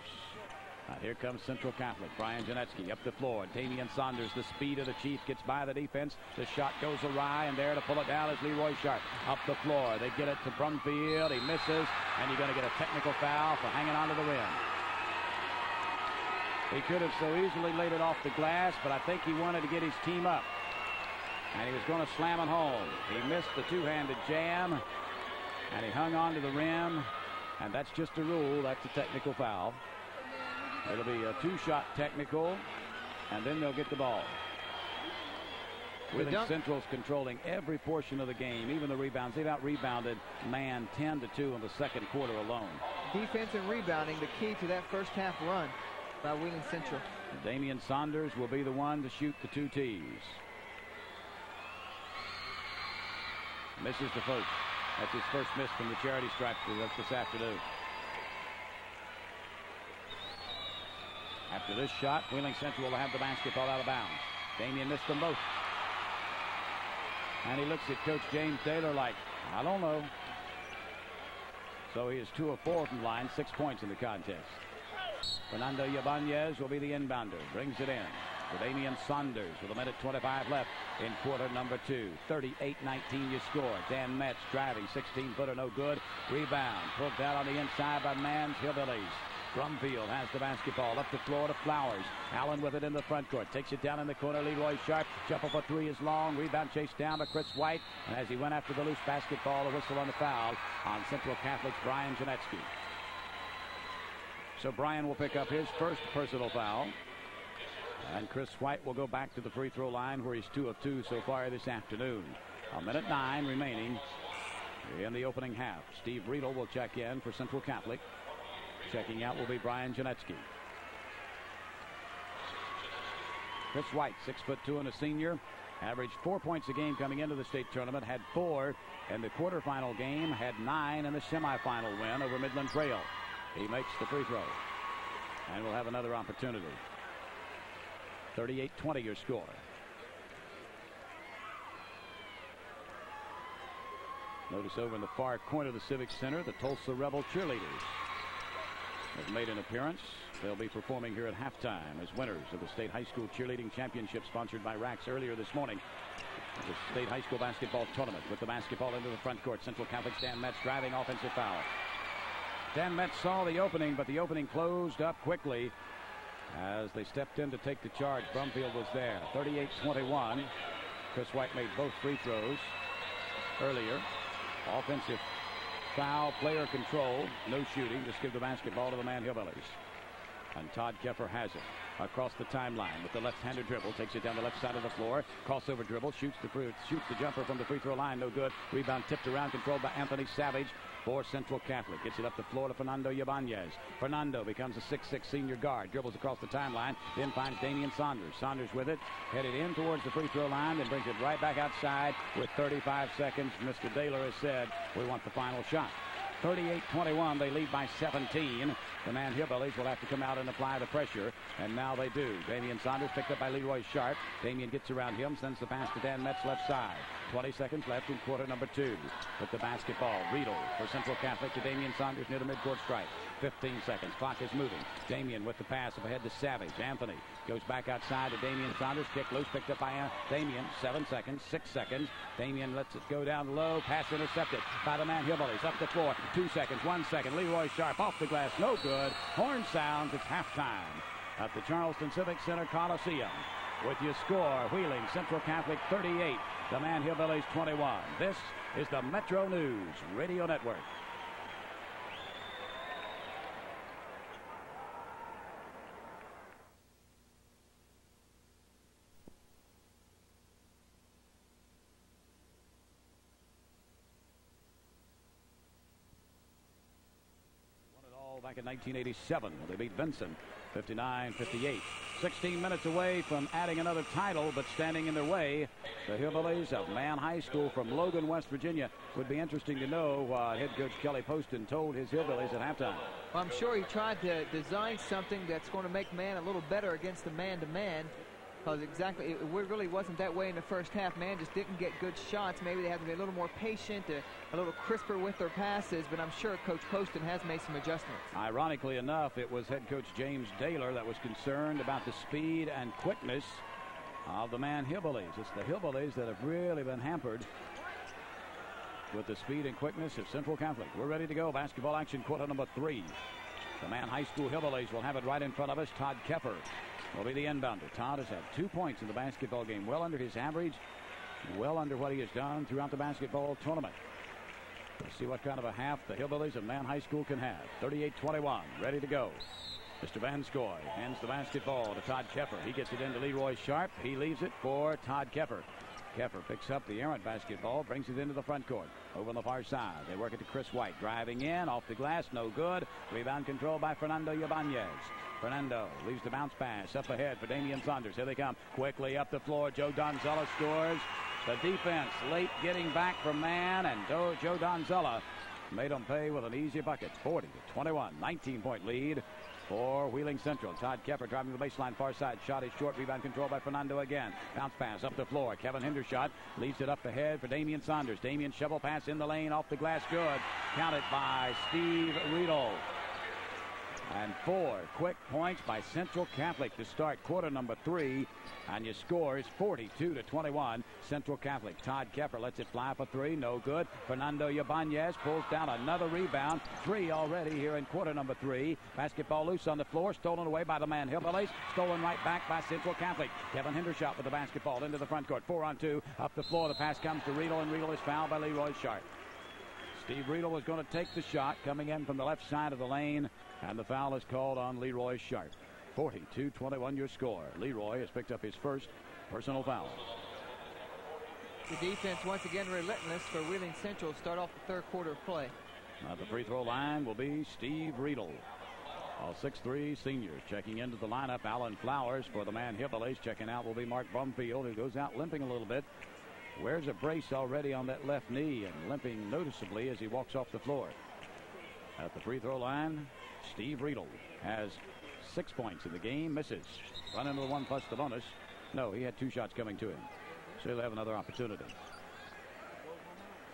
Now here comes Central Catholic. Brian Janetsky up the floor. Damian Saunders, the speed of the Chief, gets by the defense. The shot goes awry, and there to pull it down is Leroy Sharp. Up the floor. They get it to Brumfield. He misses, and you're going to get a technical foul for hanging onto the rim. He could have so easily laid it off the glass, but I think he wanted to get his team up. And he was going to slam it home. He missed the two-handed jam, and he hung on to the rim. And that's just a rule. That's a technical foul. It'll be a 2-shot technical, and then they'll get the ball. Wheeling Central's controlling every portion of the game, even the rebounds. They've out-rebounded man 10-2 in the second quarter alone. Defense and rebounding, the key to that first half run by Wheeling Central. Damian Saunders will be the one to shoot the 2 tees. Misses the first. That's his first miss from the charity stripe this afternoon. After this shot, Wheeling Central will have the basketball out of bounds. Damian missed them both. And he looks at Coach James Taylor like, I don't know. So he is 2 of 4 from the line, 6 points in the contest. Fernando Yabanez will be the inbounder. Brings it in to Damian Saunders with 1:25 left in quarter number 2. 38-19 you score. Dan Metz driving, 16-footer, no good. Rebound pulled down on the inside by Mann's Hillbillies. Brumfield has the basketball up the floor to Flowers. Allen with it in the front court. Takes it down in the corner. Leroy Sharp. Jumper for 3 is long. Rebound chased down by Chris White. And as he went after the loose basketball, a whistle on the foul on Central Catholic's Brian Janetsky. So Brian will pick up his first personal foul. And Chris White will go back to the free throw line where he's 2 of 2 so far this afternoon. 1:09 remaining in the opening half. Steve Riedel will check in for Central Catholic. Checking out will be Brian Janetsky. Chris White, 6'2" and a senior. Averaged 4 points a game coming into the state tournament. Had 4 in the quarterfinal game. Had 9 in the semifinal win over Midland Trail. He makes the free throw. And we'll have another opportunity. 38-20 your score. Notice over in the far corner of the Civic Center, the Tulsa Rebel cheerleaders have made an appearance. They'll be performing here at halftime as winners of the State High School Cheerleading Championship sponsored by Rax earlier this morning. The State High School Basketball Tournament with the basketball into the front court. Central Catholic's Dan Metz driving, offensive foul. Dan Metz saw the opening, but the opening closed up quickly as they stepped in to take the charge. Brumfield was there. 38-21. Chris White made both free throws earlier. Offensive foul, player control, no shooting. Just give the basketball to the Man Hillbillies. And Todd Keffer has it across the timeline with the left-handed dribble. Takes it down the left side of the floor. Crossover dribble. Shoots the jumper from the free throw line. No good. Rebound tipped around. Controlled by Anthony Savage for Central Catholic. Gets it up the floor to Fernando Yabanez. Fernando becomes a 6'6" senior guard. Dribbles across the timeline. Then finds Damian Saunders. Saunders with it. Headed in towards the free throw line. Then brings it right back outside with 35 seconds. Mr. Daler has said, we want the final shot. 38-21, they lead by 17. The Man Hillbillies will have to come out and apply the pressure, and now they do. Damian Saunders picked up by Leroy Sharp. Damian gets around him, sends the pass to Dan Metz left side. 20 seconds left in quarter number 2. With the basketball, Riedel for Central Catholic to Damian Saunders near the midcourt stripe. 15 seconds, clock is moving. Damian with the pass up ahead to Savage. Anthony goes back outside to Damian Saunders. Kick loose, picked up by Damian. 7 seconds, 6 seconds. Damian lets it go down low. Pass intercepted by the Man Hillbillies. Up the floor, 2 seconds, 1 second. Leroy Sharp off the glass, no good. Horn sounds, it's halftime at the Charleston Civic Center Coliseum. With your score, Wheeling Central Catholic 38, the Man Hillbillies 21. This is the Metro News Radio Network. Back in 1987, they beat Vinson 59-58. 16 minutes away from adding another title, but standing in their way, the Hillbillies of Man High School from Logan, West Virginia. Would be interesting to know what head coach Kelly Poston told his Hillbillies at halftime. Well, I'm sure he tried to design something that's going to make Man a little better against the man-to-man. Because exactly, it really wasn't that way in the first half. Man just didn't get good shots. Maybe they had to be a little more patient, a little crisper with their passes, but I'm sure Coach Poston has made some adjustments. Ironically enough, it was head coach James Daler that was concerned about the speed and quickness of the Man Hillbillies. It's the Hillbillies that have really been hampered with the speed and quickness of Central Catholic. We're ready to go. Basketball action, quarter number 3. The Man High School Hillbillies will have it right in front of us. Todd Keffer will be the inbounder. Todd has had 2 points in the basketball game, well under his average, well under what he has done throughout the basketball tournament. Let's see what kind of a half the Hillbillies of Man High School can have. 38-21, ready to go. Mr. Van Scoy hands the basketball to Todd Keffer. He gets it into Leroy Sharp. He leaves it for Todd Keffer. Keffer picks up the errant basketball, brings it into the front court. Over on the far side, they work it to Chris White. Driving in, off the glass, no good. Rebound controlled by Fernando Ibanez. Fernando leaves the bounce pass up ahead for Damian Saunders. Here they come. Quickly up the floor. Joe Donzella scores. The defense late getting back from man, and Joe Donzella made them pay with an easy bucket. 40-21, 19-point lead for Wheeling Central. Todd Keffer driving the baseline, far side. Shot is short. Rebound controlled by Fernando again. Bounce pass up the floor. Kevin Hendershot leads it up ahead for Damian Saunders. Damian shovel pass in the lane, off the glass, good. Counted by Steve Riedel. And 4 quick points by Central Catholic to start quarter number 3. And your score is 42-21. Central Catholic. Todd Keffer lets it fly for 3. No good. Fernando Ibanez pulls down another rebound. 3 already here in quarter number 3. Basketball loose on the floor. Stolen away by the man Hillbillies. Stolen right back by Central Catholic. Kevin Hendershot with the basketball into the front court. 4-on-2. Up the floor. The pass comes to Riedel, and Riedel is fouled by Leroy Sharp. Steve Riedel was going to take the shot, coming in from the left side of the lane, and the foul is called on Leroy Sharp. 42-21 your score. Leroy has picked up his first personal foul. The defense once again relentless for Wheeling Central to start off the third quarter of play. At the free throw line will be Steve Riedel. All 6'3 seniors checking into the lineup. Alan Flowers for the man Hillbillies. Checking out will be Mark Brumfield, who goes out limping a little bit. Wears a brace already on that left knee and limping noticeably as he walks off the floor. At the free throw line, Steve Riedel has 6 points in the game, misses. Run into the 1 plus the bonus. No, he had 2 shots coming to him. So he'll have another opportunity.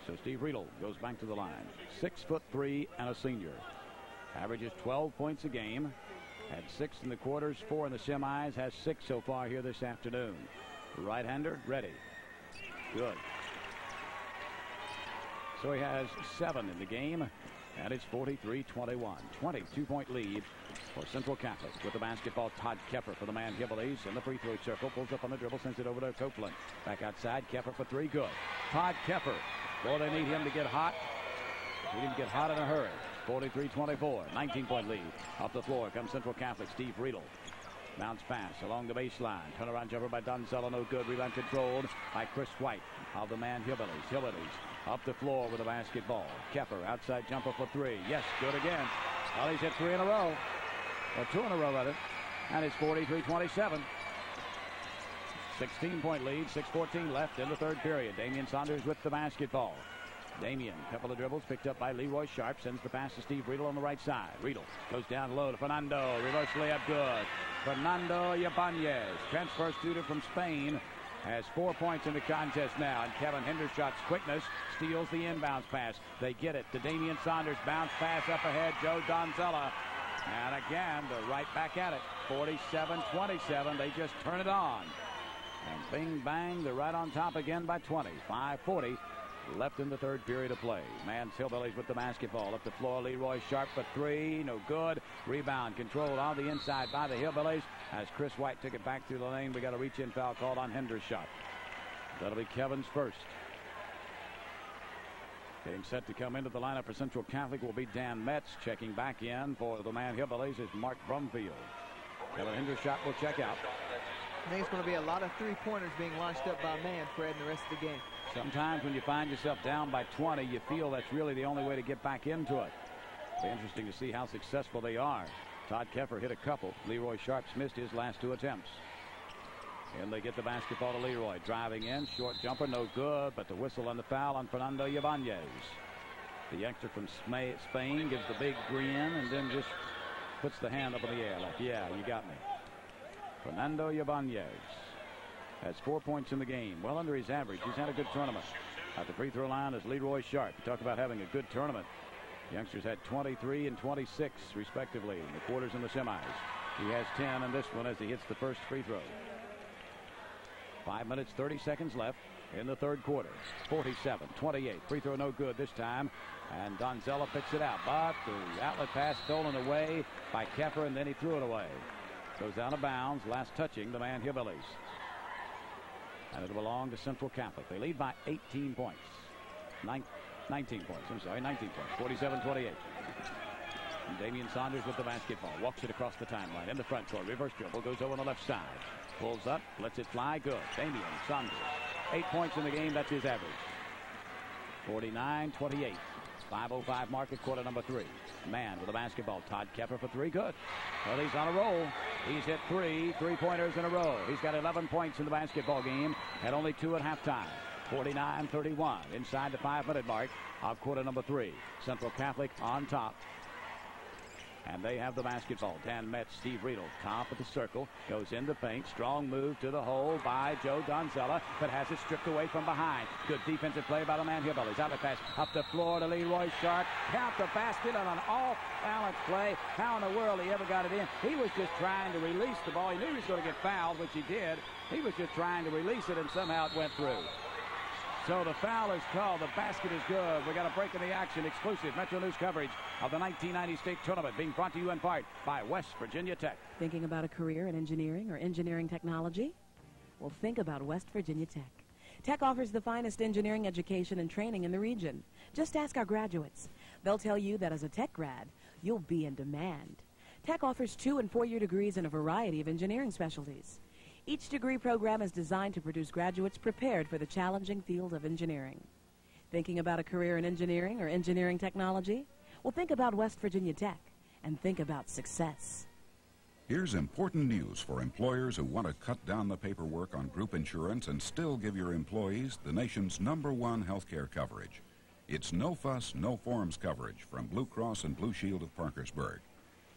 So Steve Riedel goes back to the line. 6'3" and a senior. Averages 12 points a game. Had 6 in the quarters, 4 in the semis. Has 6 so far here this afternoon. Right-hander, ready. Good. So he has 7 in the game, and it's 43-21. 22-point lead for Central Catholic. With the basketball, Todd Keffer for the man Hillbillies in the free throw circle. Pulls up on the dribble, sends it over to Copeland. Back outside, Keffer for 3, good. Todd Keffer. Boy, they need him to get hot. Need him to get hot in a hurry. 43-24, 19-point lead. Off the floor comes Central Catholic, Steve Riedel. Bounce pass along the baseline. Turnaround jumper by Donzella, no good. Rebound controlled by Chris White of the man Hillbillies. Hillbillies up the floor with the basketball. Keffer, outside jumper for 3. Yes, good again. Well, he's hit 3 in a row. Or 2 in a row, rather. And it's 43-27. 16-point lead, 6:14 left in the third period. Damian Saunders with the basketball. Damian, couple of dribbles picked up by Leroy Sharp, sends the pass to Steve Riedel on the right side. Riedel goes down low to Fernando, reverse layup good. Fernando Ibanez, transfer student from Spain, has 4 points in the contest now, and Kevin Hendershot's quickness steals the inbounds pass. They get it to Damian Saunders, bounce pass up ahead, Joe Donzella, and again, they're right back at it. 47-27, they just turn it on. And bing bang, they're right on top again by 20. 5:40 left in the third period of play. Man's Hillbillies with the basketball. Up the floor, Leroy Sharp for 3. No good. Rebound controlled on the inside by the Hillbillies. As Chris White took it back through the lane, we got a reach-in foul called on Hendershot. That'll be Kevin's first. Getting set to come into the lineup for Central Catholic will be Dan Metz. Checking back in for the man Hillbillies is Mark Brumfield. Kevin Hendershot will check out. I think it's going to be a lot of 3-pointers being launched up by man, Fred, in the rest of the game. Sometimes when you find yourself down by 20, you feel that's really the only way to get back into it. It'll be interesting to see how successful they are. Todd Keffer hit a couple. Leroy Sharp's missed his last 2 attempts. And they get the basketball to Leroy. Driving in, short jumper, no good, but the whistle on the foul on Fernando Ibanez. The youngster from Spain gives the big grin and then just puts the hand up in the air like, yeah, you got me. Fernando Ibanez has 4 points in the game, well under his average. He's had a good tournament. At the free throw line is Leroy Sharp. You talk about having a good tournament. The youngsters had 23 and 26, respectively, in the quarters and the semis. He has 10 in this one as he hits the first free throw. 5 minutes, 30 seconds left in the third quarter. 47-28. Free throw no good this time. And Donzella picks it out. But the outlet pass stolen away by Keffer, and then he threw it away. Goes out of bounds, last touching the man Hillbillies. And it'll belong to Central Catholic. They lead by 18 points. 19 points. I'm sorry, 19 points. 47-28. And Damian Saunders with the basketball. Walks it across the timeline. In the front court. Reverse dribble. Goes over on the left side. Pulls up. Lets it fly. Good. Damian Saunders 8 points in the game. That's his average. 49-28. 5:05 mark at quarter number 3. Man with the basketball. Todd Kepper for 3. Good. Well, he's on a roll. He's hit 3 3-pointers in a row. He's got 11 points in the basketball game. Had only 2 at halftime. 49-31 inside the 5-minute mark of quarter number 3. Central Catholic on top. And they have the basketball. Dan Metz, Steve Riedel, top of the circle, goes in the paint. Strong move to the hole by Joe Donzella, but has it stripped away from behind. Good defensive play by the man Hillbillies. Out of pass up the floor to Leroy Sharp. Count the basket on an off-balance play. How in the world he ever got it in? He was just trying to release the ball. He knew he was going to get fouled, which he did. He was just trying to release it, and somehow it went through. So the foul is called. The basket is good. We got a break in the action. Exclusive Metro News coverage of the 1990 state tournament being brought to you in part by West Virginia Tech. Thinking about a career in engineering or engineering technology? Well, think about West Virginia Tech. Tech offers the finest engineering education and training in the region. Just ask our graduates. They'll tell you that as a Tech grad, you'll be in demand. Tech offers 2- and 4-year degrees in a variety of engineering specialties. Each degree program is designed to produce graduates prepared for the challenging field of engineering. Thinking about a career in engineering or engineering technology? Well, think about West Virginia Tech and think about success. Here's important news for employers who want to cut down the paperwork on group insurance and still give your employees the nation's #1 health care coverage. It's no fuss, no forms coverage from Blue Cross and Blue Shield of Parkersburg.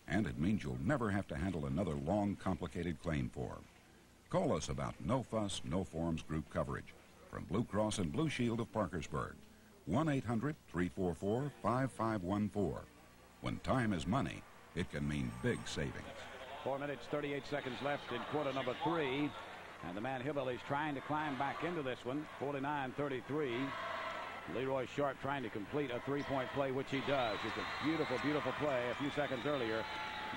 And it means you'll never have to handle another long, complicated claim form. Call us about no fuss, no forms group coverage from Blue Cross and Blue Shield of Parkersburg. 1-800-344-5514. When time is money, it can mean big savings. 4 minutes, 38 seconds left in quarter number 3. And the man Hillbillies trying to climb back into this one. 49-33. Leroy Sharp trying to complete a 3-point play, which he does. It's a beautiful, beautiful play a few seconds earlier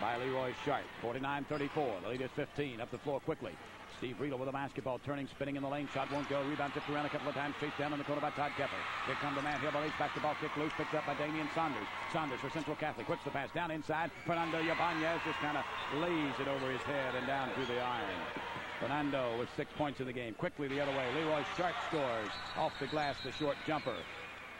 by Leroy Sharp. 49-34. The lead is 15. Up the floor quickly. Steve Riedel with the basketball, turning, spinning in the lane. Shot won't go. Rebound tipped around a couple of times. Chased down in the corner by Todd Kepper. Here come the man Hillbillies. Back the ball kick loose. Picked up by Damian Saunders. Saunders for Central Catholic. Quits the pass down inside. Fernando Yabanez just kind of lays it over his head and down through the iron. Fernando with 6 points in the game. Quickly the other way. Leroy Sharp scores. Off the glass, the short jumper.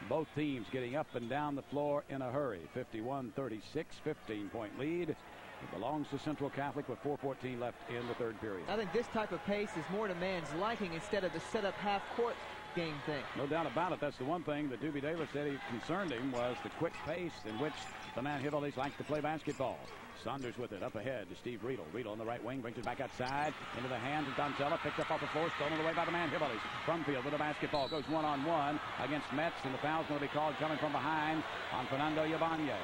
Both teams getting up and down the floor in a hurry. 51-36, 15-point lead. It belongs to Central Catholic with 4:14 left in the third period. I think this type of pace is more to man's liking instead of the set-up half-court game thing. No doubt about it. That's the one thing that Doobie Davis said he concerned him was the quick pace in which the man Hillbillies like to play basketball. Saunders with it up ahead to Steve Riedel. Riedel on the right wing brings it back outside into the hands of Donzella. Picked up off the floor, stolen away by the man Hillbillies. Brumfield with the basketball goes one-on-one against Metz, and the foul's going to be called coming from behind on Fernando Yabanez.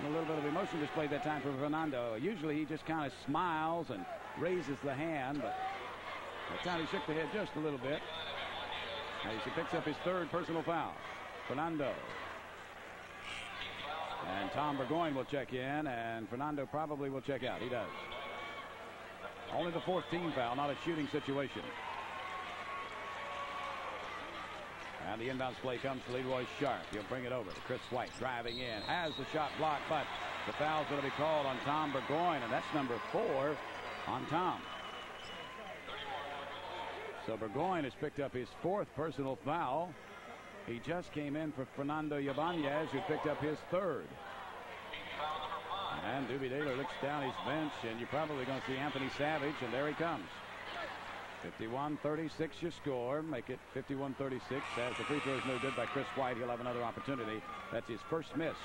A little bit of emotion displayed that time for Fernando. Usually he just kind of smiles and raises the hand, but that time he shook the head just a little bit. As he picks up his 3rd personal foul. Fernando. And Tom Burgoyne will check in, and Fernando probably will check out. He does. Only the 4th team foul, not a shooting situation. And the inbounds play comes to Leroy Sharp. He'll bring it over to Chris White, driving in. Has the shot blocked, but the foul's going to be called on Tom Burgoyne, and that's number 4 on Tom. So Burgoyne has picked up his 4th personal foul. He just came in for Fernando Yabanez, who picked up his 3rd. And Doobie Daler looks down his bench, and you're probably going to see Anthony Savage, and there he comes. 51-36 your score. Make it 51-36. As the free throw is no good by Chris White, he'll have another opportunity. That's his first miss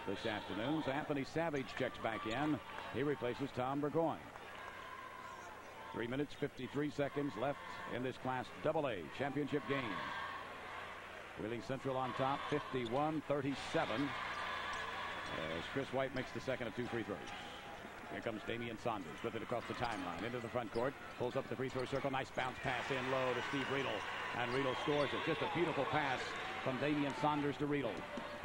this afternoon. So Anthony Savage checks back in. He replaces Tom Burgoyne. 3 minutes, 53 seconds left in this Class AA championship game. Wheeling Central on top, 51-37. As Chris White makes the second of 2 free throws. Here comes Damian Saunders with it across the timeline into the front court. Pulls up the free throw circle. Nice bounce pass in low to Steve Riedel. And Riedel scores it. Just a beautiful pass from Damian Saunders to Riedel.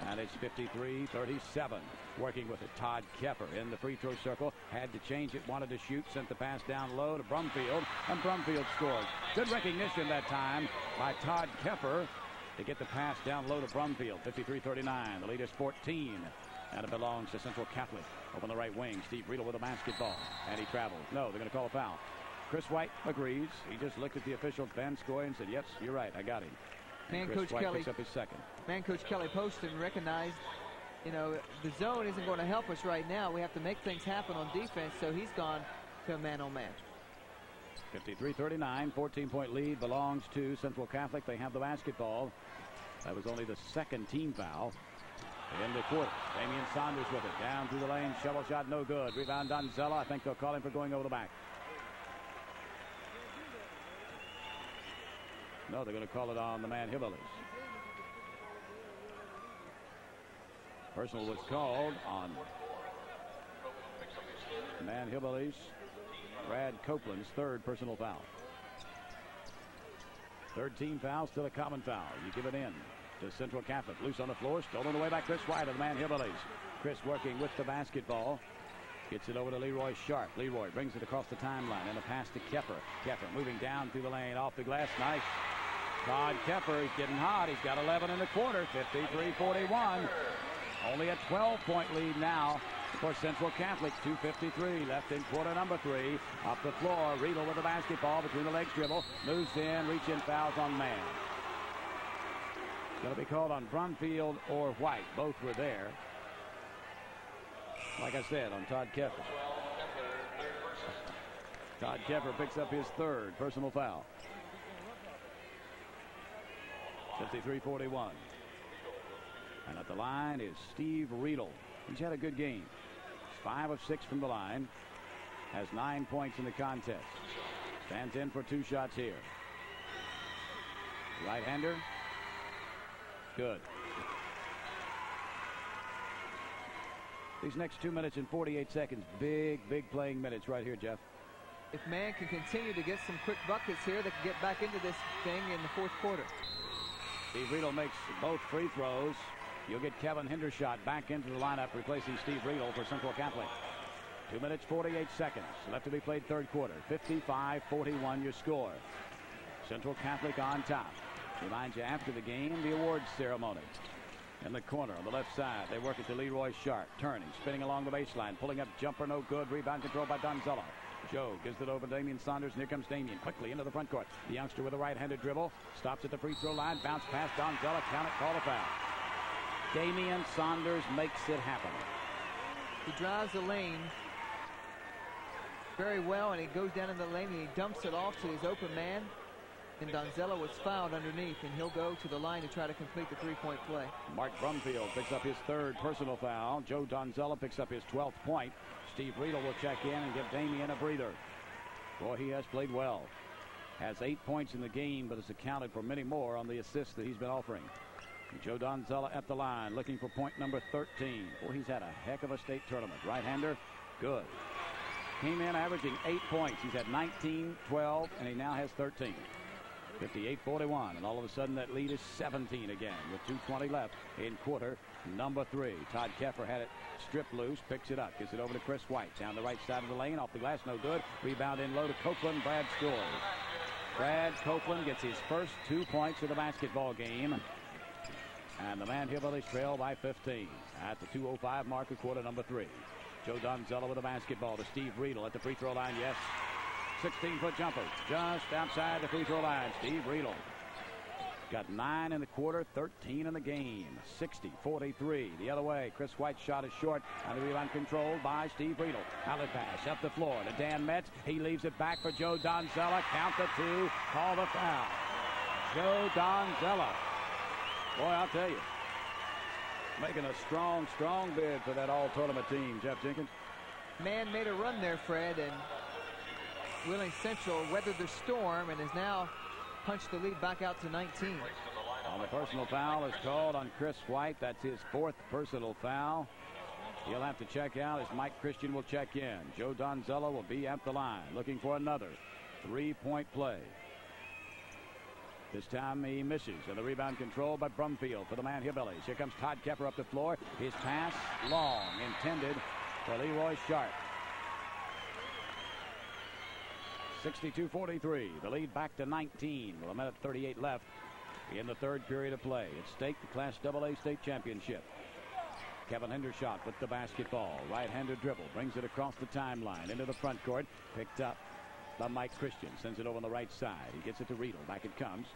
And it's 53-37. Working with it. Todd Kepper in the free throw circle. Had to change it. Wanted to shoot. Sent the pass down low to Brumfield. And Brumfield scored. Good recognition that time by Todd Kepper to get the pass down low to Brumfield. 53-39. The lead is 14. And it belongs to Central Catholic. Up on the right wing, Steve Riedel with a basketball. And he travels. No, they're going to call a foul. Chris White agrees. He just looked at the official fan score and said, yes, you're right, I got him. And Chris White picks up his second. Coach Kelly Poston recognized, you know, the zone isn't going to help us right now. We have to make things happen on defense, so he's gone to a man-on-man. 53-39, 14-point lead belongs to Central Catholic. They have the basketball. That was only the second team foul in the quarter. Damian Saunders with it. Down through the lane. Shovel shot no good. Rebound Donzella. I think they'll call him for going over the back. No, they're going to call it on the man Hibbelis. Personal was called on man Hibbelis. Brad Copeland's third personal foul. Third team foul, still a common foul. You give it in to Central Catholic. Loose on the floor, stolen away by Chris White of the man Hibbelis. Chris working with the basketball. Gets it over to Leroy Sharp. Leroy brings it across the timeline and a pass to Keffer. Keffer moving down through the lane, off the glass. Nice. Todd Keffer, he's getting hot. He's got 11 in the quarter, 53-41. Only a 12-point lead now for Central Catholic. 2:53 left in quarter number 3. Up the floor, Riedel with the basketball between the legs dribble. Moves in, reach-in fouls on man. Going to be called on Brumfield or White. Both were there. Like I said, on Todd Keffer. Todd Keffer picks up his third personal foul. 53-41. And at the line is Steve Riedel. He's had a good game. 5 of 6 from the line. Has 9 points in the contest. Stands in for 2 shots here. Right-hander. Good. These next 2 minutes and 48 seconds. Big playing minutes right here, Jeff. If man can continue to get some quick buckets here, they can get back into this thing in the fourth quarter. Steve Riedel makes both free throws. You'll get Kevin Hendershot back into the lineup, replacing Steve Riedel for Central Catholic. 2 minutes, 48 seconds left to be played third quarter. 55-41 your score. Central Catholic on top. Reminds you after the game, the awards ceremony. In the corner on the left side, they work it to Leroy Sharp. Turning, spinning along the baseline, pulling up jumper, no good. Rebound controlled by Donzella. Joe gives it over to Damian Saunders, and here comes Damian quickly into the front court. The youngster with a right-handed dribble stops at the free throw line, bounce past Donzella, count it, call a foul. Damian Saunders makes it happen. He drives the lane very well, and he goes down in the lane and he dumps it off to his open man. And Donzella was fouled underneath, and he'll go to the line to try to complete the three-point play. Mark Brumfield picks up his third personal foul. Joe Donzella picks up his 12th point. Steve Riedel will check in and give Damian a breather. Boy, he has played well. Has 8 points in the game, but has accounted for many more on the assists that he's been offering. And Joe Donzella at the line, looking for point number 13. Boy, he's had a heck of a state tournament. Right-hander, good. Came in averaging 8 points. He's had 19, 12, and he now has 13. 58-41, and all of a sudden that lead is 17 again with 2:20 left in quarter number 3. Todd Keffer had it stripped loose, picks it up, gets it over to Chris White down the right side of the lane, off the glass, no good. Rebound in low to Copeland. Brad scores. Brad Copeland gets his first 2 points of the basketball game, and the man Hibbelis trail by 15 at the 2:05 mark of quarter number 3. Joe Donzella with the basketball to Steve Riedel at the free throw line. Yes. 16-foot jumper just outside the free throw line. Steve Riedel got 9 in the quarter, 13 in the game. 60-43 the other way. Chris White's shot is short, and the rebound controlled by Steve Riedel. Outlet pass up the floor to Dan Metz. He leaves it back for Joe Donzella. Count the 2, call the foul. Joe Donzella. Boy, I'll tell you, making a strong bid for that all-tournament team. Jeff Jenkins. Man made a run there, Fred, and Wheeling Central weathered the storm and has now punched the lead back out to 19. On the personal foul is called on Chris White. That's his 4th personal foul. He'll have to check out as Mike Christian will check in. Joe Donzella will be at the line looking for another 3-point play. This time he misses, and the rebound controlled by Brumfield for the man Hibbelis. Here comes Todd Keffer up the floor. His pass long, intended for Leroy Sharp. 62-43. The lead back to 19 with 1:38 left in the third period of play. At stake, the Class AA state championship. Kevin Hendershot with the basketball. Right-hander dribble. Brings it across the timeline into the front court. Picked up by Mike Christian. Sends it over on the right side. He gets it to Riedel. Back it comes.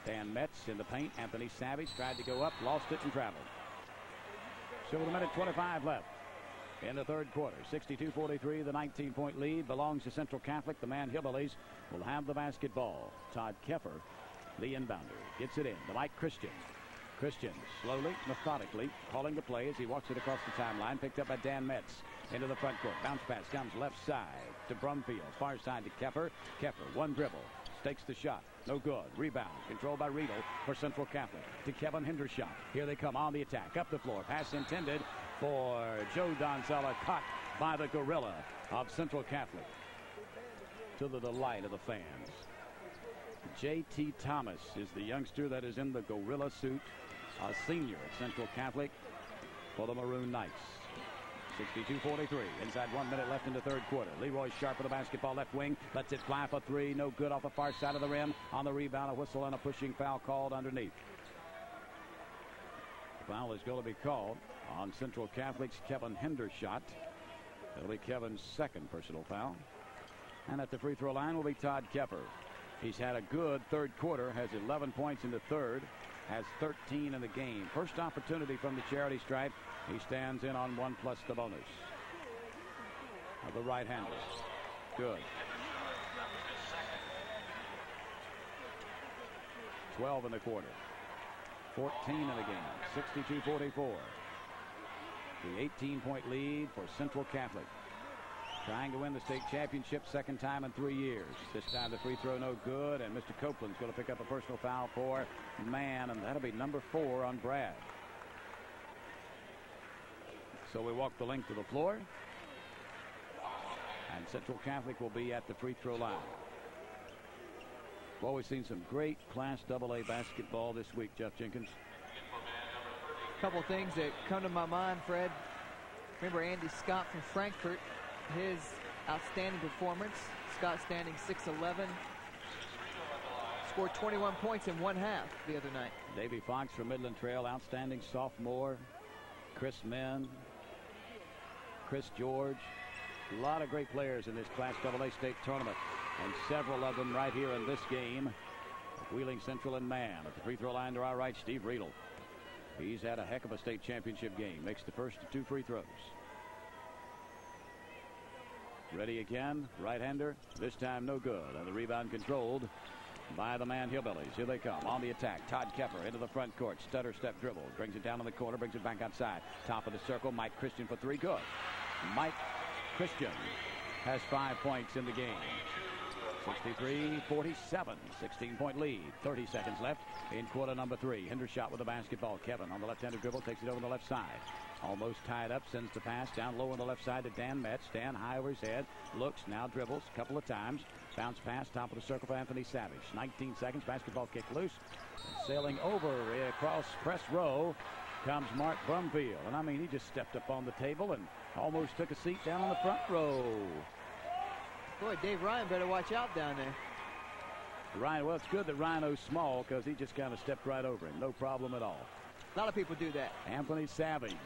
Dan Metz in the paint. Anthony Savage tried to go up, lost it, and traveled. So with a minute 25 left in the third quarter, 62-43, the 19-point lead belongs to Central Catholic. The Man Hillbillies will have the basketball. Todd Keffer, the inbounder, gets it in to Mike Christian. Christian slowly, methodically, calling the play as he walks it across the timeline. Picked up by Dan Metz into the front court. Bounce pass comes left side to Brumfield. Far side to Keffer. Keffer, one dribble. Takes the shot. No good. Rebound. Controlled by Riedel for Central Catholic. To Kevin Hendershot. Here they come on the attack. Up the floor. Pass intended for Joe Donzella. Caught by the gorilla of Central Catholic. To the delight of the fans. J.T. Thomas is the youngster that is in the gorilla suit. A senior at Central Catholic for the Maroon Knights. 62-43. Inside 1 minute left in the third quarter. Leroy Sharp with the basketball left wing. Lets it fly for three. No good off the far side of the rim. On the rebound, a whistle and a pushing foul called underneath. The foul is going to be called on Central Catholic's Kevin Hendershot. It'll be Kevin's second personal foul. And at the free throw line will be Todd Keffer. He's had a good third quarter. Has 11 points in the third. Has 13 in the game. First opportunity from the charity stripe. He stands in on 1 plus the bonus. Of the right-hander. Good. 12 in the quarter. 14 in the game. 62-44. The 18-point lead for Central Catholic. Trying to win the state championship, second time in 3 years. This time the free throw no good, and Mr. Copeland's going to pick up a personal foul for Mann, and that'll be number 4 on Brad. So we walk the length of the floor, and Central Catholic will be at the free throw line. Well, we've seen some great Class AA basketball this week, Jeff Jenkins. A couple things that come to my mind, Fred. Remember Andy Scott from Frankfurt, his outstanding performance. Scott standing 6'11", scored 21 points in 1 half the other night. Davey Fox from Midland Trail, outstanding sophomore. Chris Menn, Chris George, a lot of great players in this Class AA state tournament, and several of them right here in this game. Wheeling Central and Mann. At the free throw line to our right, Steve Riedel. He's had a heck of a state championship game. Makes the first of 2 free throws. Ready again, right-hander, this time no good, and the rebound controlled by the Man Hillbillies. Here they come on the attack. Todd Keffer into the front court, stutter step dribble, brings it down in the corner, brings it back outside. Top of the circle, Mike Christian for 3, good. Mike Christian has 5 points in the game. 63-47, 16-point lead. 30 seconds left in quarter number 3. Hendershot with the basketball. Kevin on the left-handed dribble, takes it over the left side. Almost tied up, sends the pass down low on the left side to Dan Metz. Dan high over his head, looks, now dribbles a couple of times. Bounce pass, top of the circle for Anthony Savage. 19 seconds, basketball kick loose. Sailing over across press row comes Mark Brumfield. And I mean, he just stepped up on the table and almost took a seat down on the front row. Boy, Dave Ryan better watch out down there. Ryan, well, it's good that Rhino's small because he just kind of stepped right over him. No problem at all. A lot of people do that. Anthony Savage,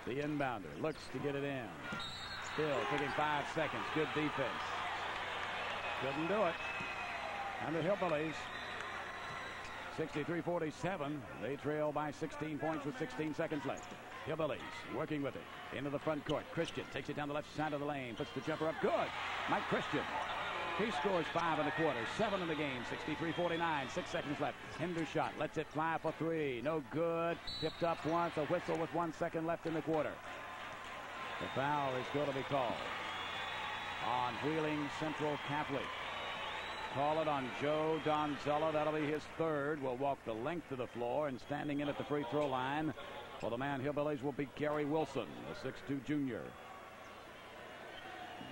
the inbounder, looks to get it in. Still taking 5 seconds. Good defense. Couldn't do it. And the Hillbillies, 63-47. They trail by 16 points with 16 seconds left. Hillbillies working with it. Into the front court. Christian takes it down the left side of the lane. Puts the jumper up. Good. Mike Christian. He scores 5 in the quarter. 7 in the game. 63-49. 6 seconds left. Hendershot lets it fly for 3. No good. Tipped up once. A whistle with 1 second left in the quarter. The foul is going to be called on Wheeling Central Catholic. Call it on Joe Donzella. That'll be his 3rd. Will walk the length of the floor, and standing in at the free throw line for the Man Hillbillies will be Gary Wilson, the 6'2 junior.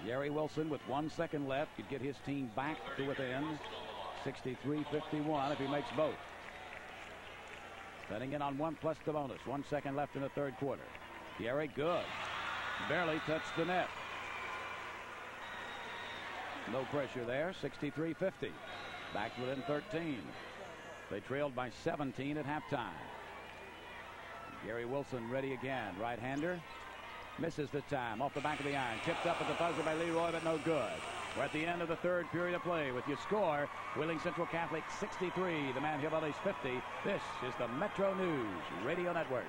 Gary Wilson with 1 second left could get his team back to within 63-51 if he makes both. Setting in on 1 plus the bonus. 1 second left in the third quarter. Gary, good. Barely touched the net. No pressure there. 63-50. Back within 13. They trailed by 17 at halftime. Gary Wilson ready again. Right-hander. Misses this time. Off the back of the iron. Tipped up at the buzzer by Leroy, but no good. We're at the end of the third period of play. With your score, Wheeling Central Catholic 63, the Man Hillbillies 50. This is the Metro News Radio Network.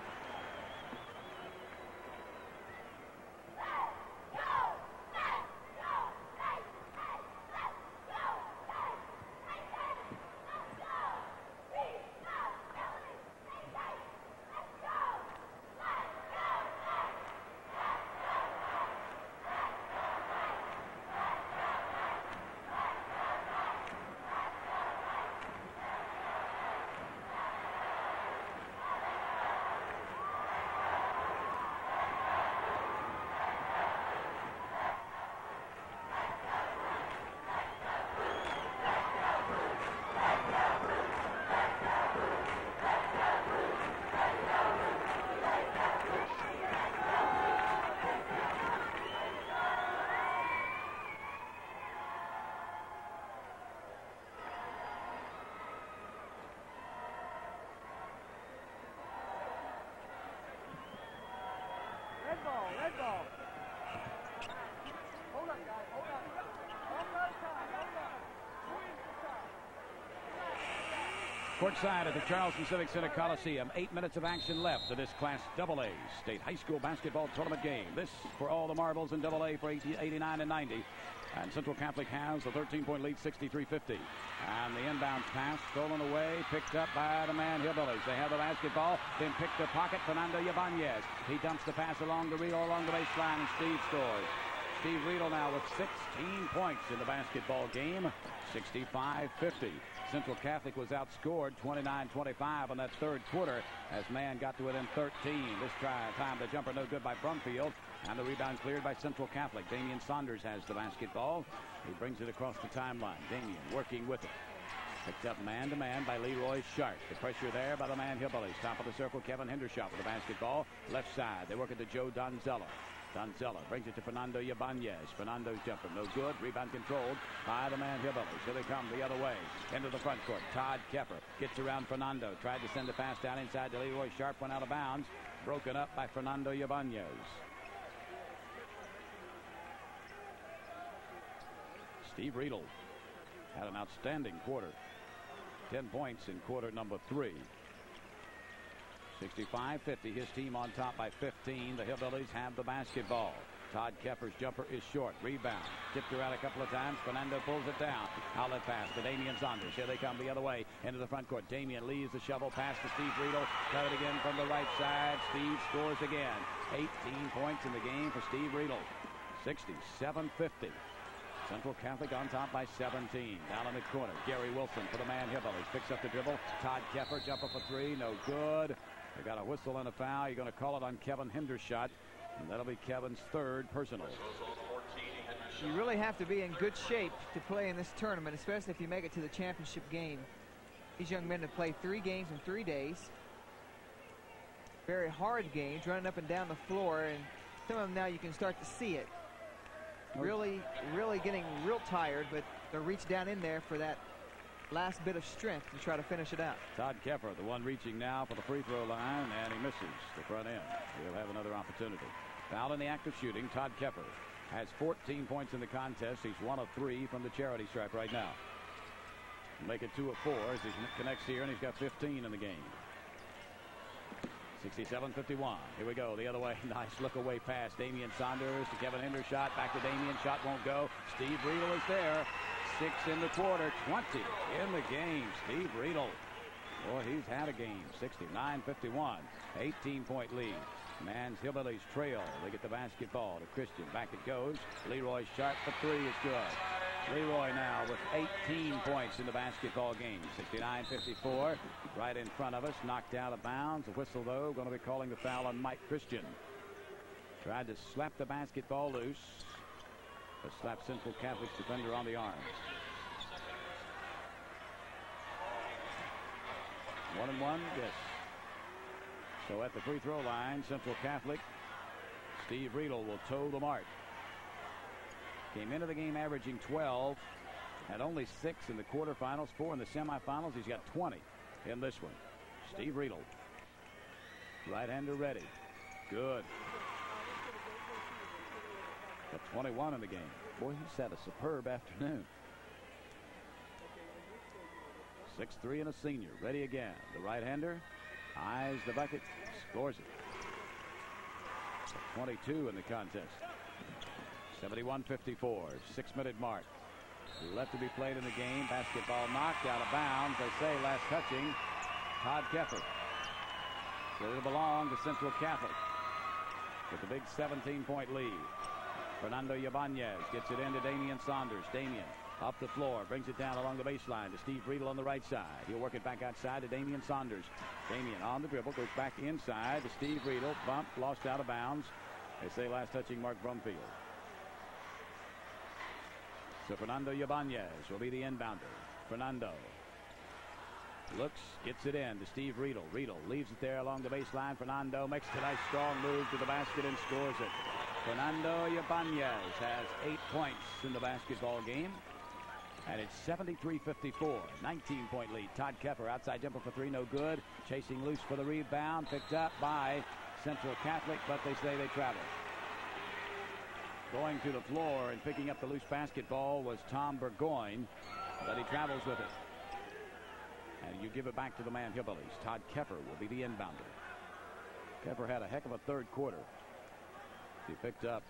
Red ball. Hold up, guys. Hold up. One more time. Courtside at the Charleston Civic Center Coliseum. 8 minutes of action left of this Class AA State High School Basketball Tournament game. This for all the marbles in AA for 89 and 90. And Central Catholic has a 13-point lead, 63-50. And the inbounds pass stolen away, picked up by the Man Hillbillies. They have the basketball, then picked the pocket, Fernando Ibanez. He dumps the pass along the Riedel along the baseline, and Steve scores. Steve Riedel now with 16 points in the basketball game, 65-50. Central Catholic was outscored 29-25 in that third quarter as Man got to within 13. This time the jumper no good by Brumfield, and the rebound cleared by Central Catholic. Damian Saunders has the basketball. He brings it across the timeline. Damian working with it. Picked up man-to-man by Leroy Sharp. The pressure there by the Man Hillbillies. Top of the circle, Kevin Hendershot with the basketball. Left side, they work it to Joe Donzella. Donzella brings it to Fernando Ibanez. Fernando's jumper, no good. Rebound controlled by the Man Hillbillies. Here they come the other way. Into the front court. Todd Kepper gets around Fernando. Tried to send the pass down inside to Leroy Sharp. Went out of bounds. Broken up by Fernando Ibanez. Steve Riedel had an outstanding quarter. 10 points in quarter number 3. 65-50. His team on top by 15. The Hillbillies have the basketball. Todd Kepper's jumper is short. Rebound. Tipped around a couple of times. Fernando pulls it down. Outlet pass to Damian Saunders. Here they come the other way into the front court. Damian leaves the shovel pass to Steve Riedel. Cut it again from the right side. Steve scores again. 18 points in the game for Steve Riedel. 67-50. Central Catholic on top by 17. Down in the corner, Gary Wilson for the Man Hillbillies. Picks up the dribble. Todd Kepper, jumper for 3. No good. They got a whistle and a foul. You're going to call it on Kevin Hendershot, and that'll be Kevin's third personal. You really have to be in good shape to play in this tournament, especially if you make it to the championship game. These young men have played 3 games in 3 days. Very hard games, running up and down the floor, and some of them now you can start to see it. Really getting real tired, but they'll reach down in there for that last bit of strength to try to finish it out. Todd Kepper, the one reaching now for the free throw line, and he misses the front end. He'll have another opportunity. Foul in the act of shooting. Todd Kepper has 14 points in the contest. He's 1 of 3 from the charity stripe right now. Make it 2 of 4 as he connects here, and he's got 15 in the game. 67-51. Here we go the other way. Nice look away pass. Damian Saunders to Kevin Hendershot. Back to Damian. Shot won't go. Steve Riedel is there. 6 in the quarter. 20 in the game. Steve Riedel. Boy, he's had a game. 69-51. 18-point lead. Man's Hillbillies trail. They get the basketball to Christian. Back it goes. Leroy Sharp for 3 is good. Leroy now with 18 points in the basketball game. 69-54. Right in front of us. Knocked out of bounds. A whistle, though. Going to be calling the foul on Mike Christian. Tried to slap the basketball loose, but slapped Central Catholic's defender on the arm. 1-1, yes. So at the free throw line, Central Catholic, Steve Riedel will toe the mark. Came into the game averaging 12, had only 6 in the quarterfinals, 4 in the semifinals. He's got 20 in this one. Steve Riedel. Right-hander ready. Good. Got 21 in the game. Boy, he's had a superb afternoon. 6'3" and a senior. Ready again. The right-hander eyes the bucket, scores it. 22 in the contest. 71-54. 6-minute mark. Left to be played in the game. Basketball knocked out of bounds. They say last touching Todd Keffer. So it'll belong to Central Catholic with the big 17-point lead. Fernando Ibanez gets it into Damian Saunders. Damian up the floor, brings it down along the baseline to Steve Riedel on the right side. He'll work it back outside to Damian Saunders. Damian on the dribble, goes back inside to Steve Riedel. Bump, lost out of bounds. They say last touching Mark Brumfield. So Fernando Ibanez will be the inbounder. Fernando looks, gets it in to Steve Riedel. Riedel leaves it there along the baseline. Fernando makes a nice strong move to the basket and scores it. Fernando Ibanez has 8 points in the basketball game. And it's 73-54, 19-point lead. Todd Keffer, outside jumper for three, no good. Chasing loose for the rebound, picked up by Central Catholic, but they say they travel. Going to the floor and picking up the loose basketball was Tom Burgoyne, but he travels with it. And you give it back to the man Hillbillies. Todd Keffer will be the inbounder. Keffer had a heck of a third quarter. He picked up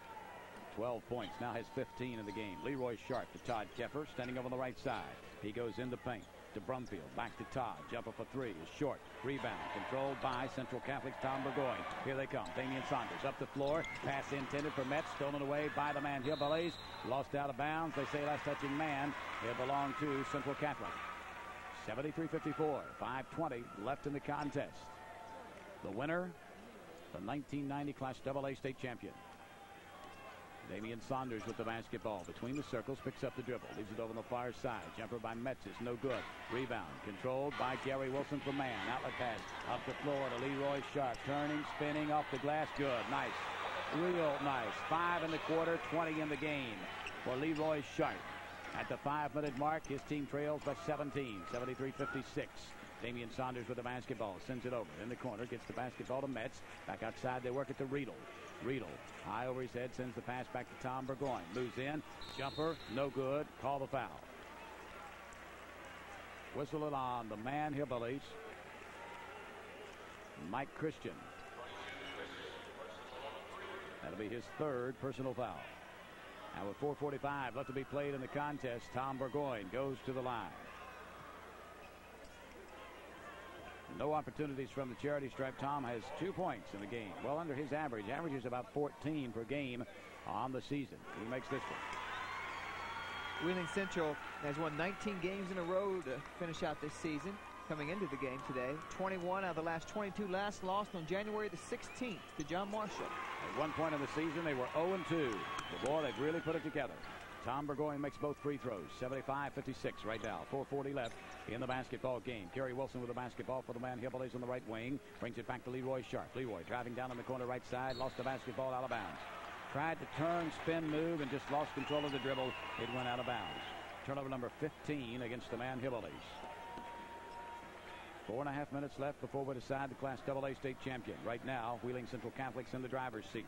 12 points, now has 15 in the game. Leroy Sharp to Todd Keffer, standing over on the right side. He goes into paint to Brumfield, back to Todd. Jumper for three is short. Rebound controlled by Central Catholic's Tom Burgoyne. Here they come. Damian Saunders up the floor. Pass intended for Metz, stolen away by the man Hillbillies. Lost out of bounds. They say last touching man. It belonged to Central Catholic. 73-54, 5:20 left in the contest. The winner, the 1990 Class AA state champion. Damian Saunders with the basketball between the circles, picks up the dribble, leaves it over on the far side. Jumper by Metz is no good. Rebound controlled by Gary Wilson for man. Outlet pass up the floor to Leroy Sharp. Turning, spinning off the glass. Good. Nice. Real nice. 5 in the quarter, 20 in the game for Leroy Sharp. At the 5-minute mark, his team trails by 17, 73-56. Damian Saunders with the basketball, sends it over in the corner, gets the basketball to Metz. Back outside, they work it to Riedel. Riedel, high over his head, sends the pass back to Tom Burgoyne. Moves in, jumper, no good. Call the foul. Whistle it on the man Hillbillies. Mike Christian. That'll be his third personal foul. Now with 4:45 left to be played in the contest, Tom Burgoyne goes to the line. No opportunities from the charity stripe. Tom has 2 points in the game. Well under his average. Averages about 14 per game on the season. He makes this one. Wheeling Central has won 19 games in a row to finish out this season. Coming into the game today, 21 out of the last 22. Last lost on January the 16th to John Marshall. At one point in the season, they were 0-2. But boy, they've really put it together. Tom Burgoyne makes both free throws. 75-56 right now. 4:40 left in the basketball game. Gary Wilson with the basketball for the man Hillbillies on the right wing. Brings it back to Leroy Sharp. Leroy driving down on the corner right side. Lost the basketball out of bounds. Tried to turn, spin, move, and just lost control of the dribble. It went out of bounds. Turnover number 15 against the man Hillbillies. 4.5 minutes left before we decide the Class AA state champion. Right now, Wheeling Central Catholics in the driver's seat.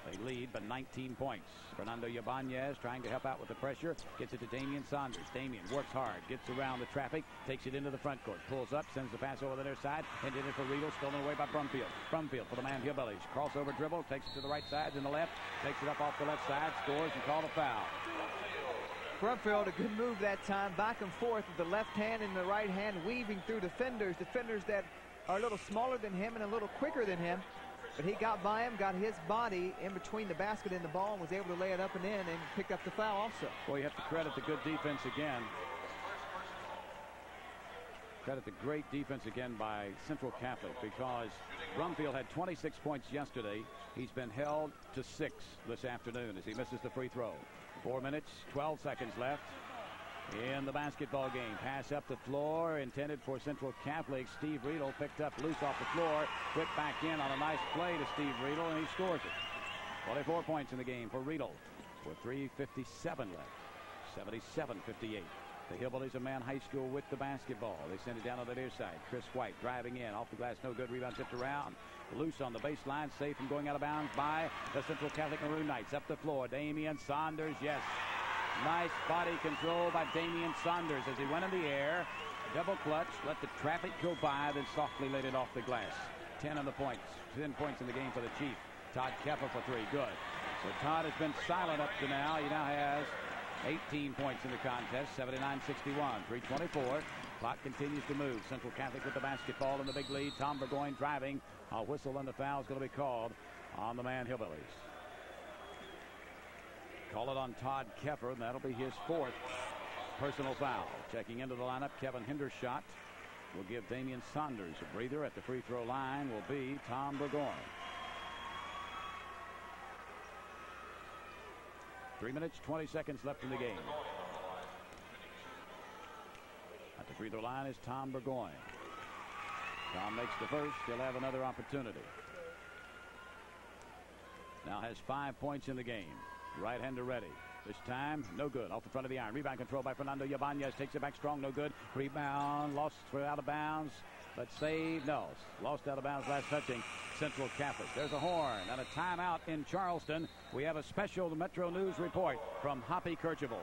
They lead by 19 points. Fernando Ibanez trying to help out with the pressure. Gets it to Damian Saunders. Damian works hard. Gets around the traffic. Takes it into the front court. Pulls up. Sends the pass over the near side. Intended for Riedel. Stolen away by Brumfield. Brumfield for the man Hillbillies. Crossover dribble. Takes it to the right side and the left. Takes it up off the left side. Scores and called a foul. Brumfield, a good move that time. Back and forth with the left hand and the right hand. Weaving through defenders. Defenders that are a little smaller than him and a little quicker than him. But he got by him, got his body in between the basket and the ball, and was able to lay it up and in and pick up the foul also. Well, you have to credit the good defense again. Credit the great defense again by Central Catholic, because Brumfield had 26 points yesterday. He's been held to 6 this afternoon as he misses the free throw. 4 minutes, 12 seconds left in the basketball game. Pass up the floor intended for Central Catholic. Steve Riedel picked up loose off the floor. Put back in on a nice play to Steve Riedel, and he scores it. 24 points in the game for Riedel with 3:57 left. 77-58. The Hillbillies of Man High School with the basketball. They send it down on the near side. Chris White driving in. Off the glass, no good. Rebound tipped around. Loose on the baseline. Safe from going out of bounds by the Central Catholic Maroon Knights. Up the floor. Damian Saunders, yes. Nice body control by Damian Saunders as he went in the air. Double clutch. Let the traffic go by, then softly laid it off the glass. 10 on the points. 10 points in the game for the Chief. Todd Kepper for 3. Good. So Todd has been silent up to now. He now has 18 points in the contest, 79-61, 3:24. Clock continues to move. Central Catholic with the basketball in the big lead. Tom Burgoyne driving. A whistle and the foul is going to be called on the Man Hillbillies. Call it on Todd Kepper, and that'll be his 4th personal foul. Checking into the lineup, Kevin Hendershot will give Damian Saunders a breather. At the free throw line will be Tom Burgoyne. 3 minutes, 20 seconds left in the game. At the free throw line is Tom Burgoyne. Tom makes the first. He'll have another opportunity. Now has 5 points in the game. Right-hander ready. This time, no good. Off the front of the iron. Rebound control by Fernando Yabanez. Takes it back strong, no good. Rebound, lost for out of bounds. But saved, no. Lost out of bounds last touching Central Catholic. There's a horn and a timeout in Charleston. We have a special Metro News report from Hoppy Kercheval.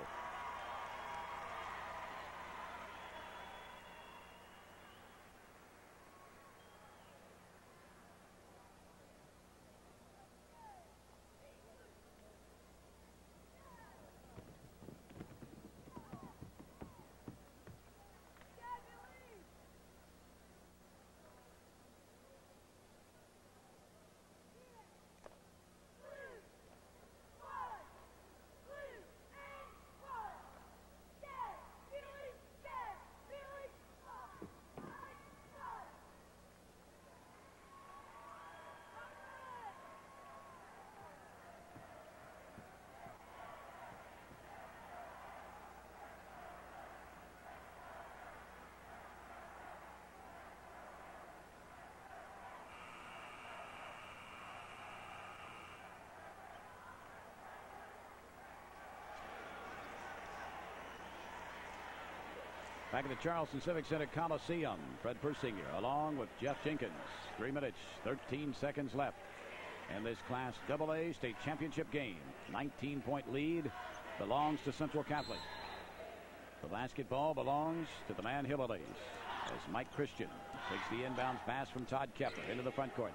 Back at the Charleston Civic Center Coliseum, Fred Persinger along with Jeff Jenkins. 3 minutes, 13 seconds left in this Class AA state championship game. 19-point lead belongs to Central Catholic. The basketball belongs to the Man Hillbillies as Mike Christian takes the inbounds pass from Todd Kepper into the front court.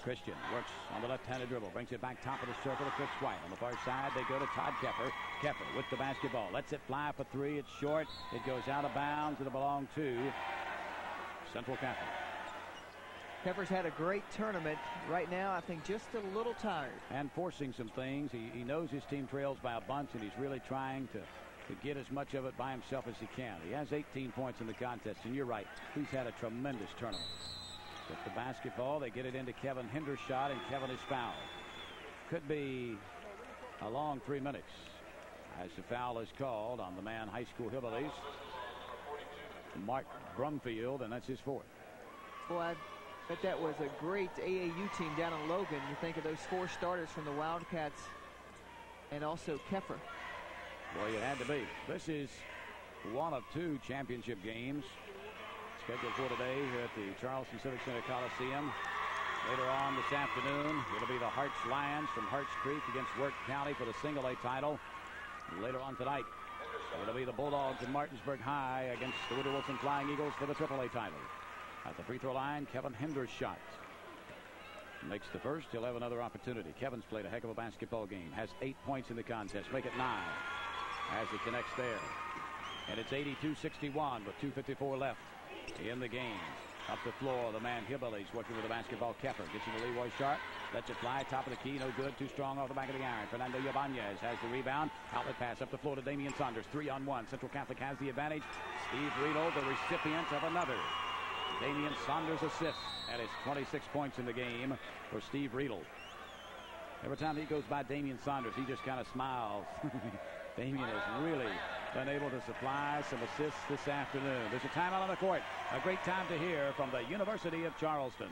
Christian works on the left-handed dribble, brings it back top of the circle to Chris White. On the far side, they go to Todd Kepper. Kepper with the basketball, lets it fly for 3. It's short. It goes out of bounds. It'll belong to Central Catholic. Kepper's had a great tournament. Right now, I think just a little tired. And forcing some things. He knows his team trails by a bunch, and he's really trying to get as much of it by himself as he can. He has 18 points in the contest, and you're right. He's had a tremendous tournament. With the basketball, they get it into Kevin Hendershot, and Kevin is fouled. Could be a long 3 minutes as the foul is called on the Man High School Hillbillies. Mark Brumfield, and that's his 4th. Boy, I bet that was a great AAU team down in Logan. You think of those 4 starters from the Wildcats and also Kepper. Boy, it had to be. This is one of 2 championship games scheduled for today here at the Charleston Civic Center Coliseum. Later on this afternoon, it'll be the Harts Lions from Harts Creek against Work County for the single A title. And later on tonight, it'll be the Bulldogs of Martinsburg High against the Woodrow Wilson Flying Eagles for the triple A title. At the free throw line, Kevin Hendershot makes the first. He'll have another opportunity. Kevin's played a heck of a basketball game. Has 8 points in the contest. Make it 9 as he connects there. And it's 82-61 with 2:54 left in the game. Up the floor, the Man Hillbillies working with the basketball. Kepper gets into Leroy Sharp. Lets it fly. Top of the key. No good. Too strong off the back of the iron. Fernando Yabanez has the rebound. Outlet pass up the floor to Damian Saunders. 3-on-1. Central Catholic has the advantage. Steve Riedel, the recipient of another Damian Saunders assist. That is 26 points in the game for Steve Riedel. Every time he goes by Damian Saunders, he just kind of smiles. Damian has really been able to supply some assists this afternoon. There's a timeout on the court. A great time to hear from the University of Charleston.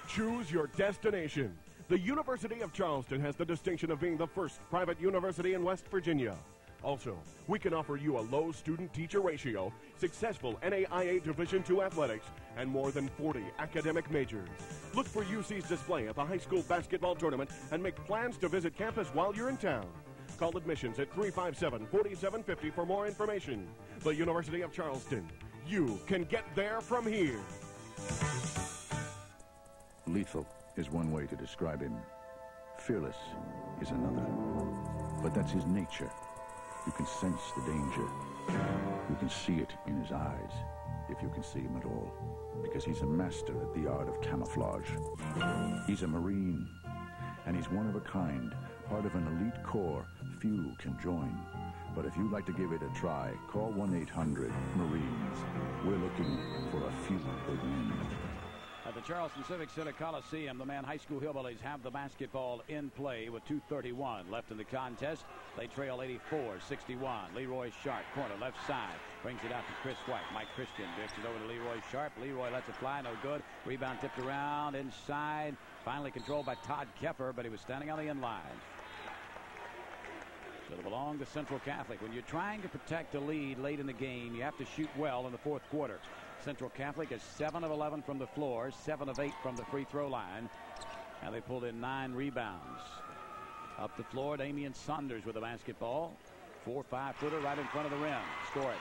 Choose your destination. The University of Charleston has the distinction of being the first private university in West Virginia. Also, we can offer you a low student-teacher ratio, successful NAIA Division II athletics, and more than 40 academic majors. Look for UC's display at the high school basketball tournament and make plans to visit campus while you're in town. Call admissions at 357-4750 for more information. The University of Charleston. You can get there from here. Lethal is one way to describe him. Fearless is another. But that's his nature. You can sense the danger. You can see it in his eyes, if you can see him at all. Because he's a master at the art of camouflage. He's a Marine, and he's one of a kind, part of an elite corps few can join. But if you'd like to give it a try, call 1-800-MARINES. We're looking for a few good men. At the Charleston Civic Center Coliseum, the Man High School Hillbillies have the basketball in play with 2:31 left in the contest. They trail 84-61. Leroy Sharp, corner, left side. Brings it out to Chris White. Mike Christian directs it over to Leroy Sharp. Leroy lets it fly, no good. Rebound tipped around, inside. Finally controlled by Todd Keffer, but he was standing on the end line. So it'll belong to Central Catholic. When you're trying to protect a lead late in the game, you have to shoot well in the fourth quarter. Central Catholic is 7 of 11 from the floor, 7 of 8 from the free throw line. And they pulled in 9 rebounds. Up the floor, Damian Saunders with the basketball. 4 5-footer right in front of the rim. Score it.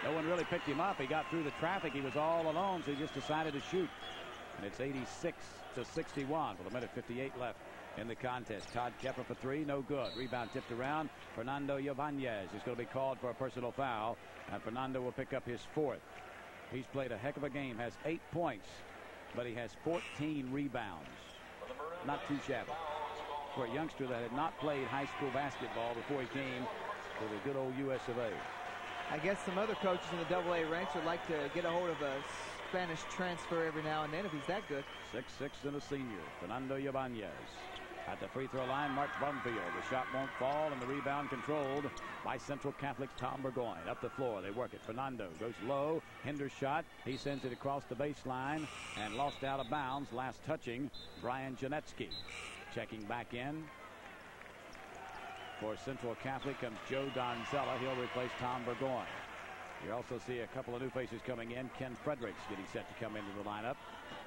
No one really picked him up. He got through the traffic. He was all alone, so he just decided to shoot. And it's 86-61 with 1:58 left in the contest. Todd Keffer for 3, no good. Rebound tipped around. Fernando Ibanez is going to be called for a personal foul, and Fernando will pick up his 4th. He's played a heck of a game, has 8 points, but he has 14 rebounds. Not too shabby for a youngster that had not played high school basketball before he came to the good old US of A. I guess some other coaches in the AA ranks would like to get a hold of a Spanish transfer every now and then if he's that good. 6'6" and a senior, Fernando Ibanez. At the free throw line, Mark Brumfield. The shot won't fall, and the rebound controlled by Central Catholic's Tom Burgoyne. Up the floor, they work it. Fernando goes low. Hendershot. He sends it across the baseline and lost out of bounds. Last touching, Brian Janetsky. Checking back in for Central Catholic comes Joe Donzella. He'll replace Tom Burgoyne. You also see a couple of new faces coming in. Ken Fredericks getting set to come into the lineup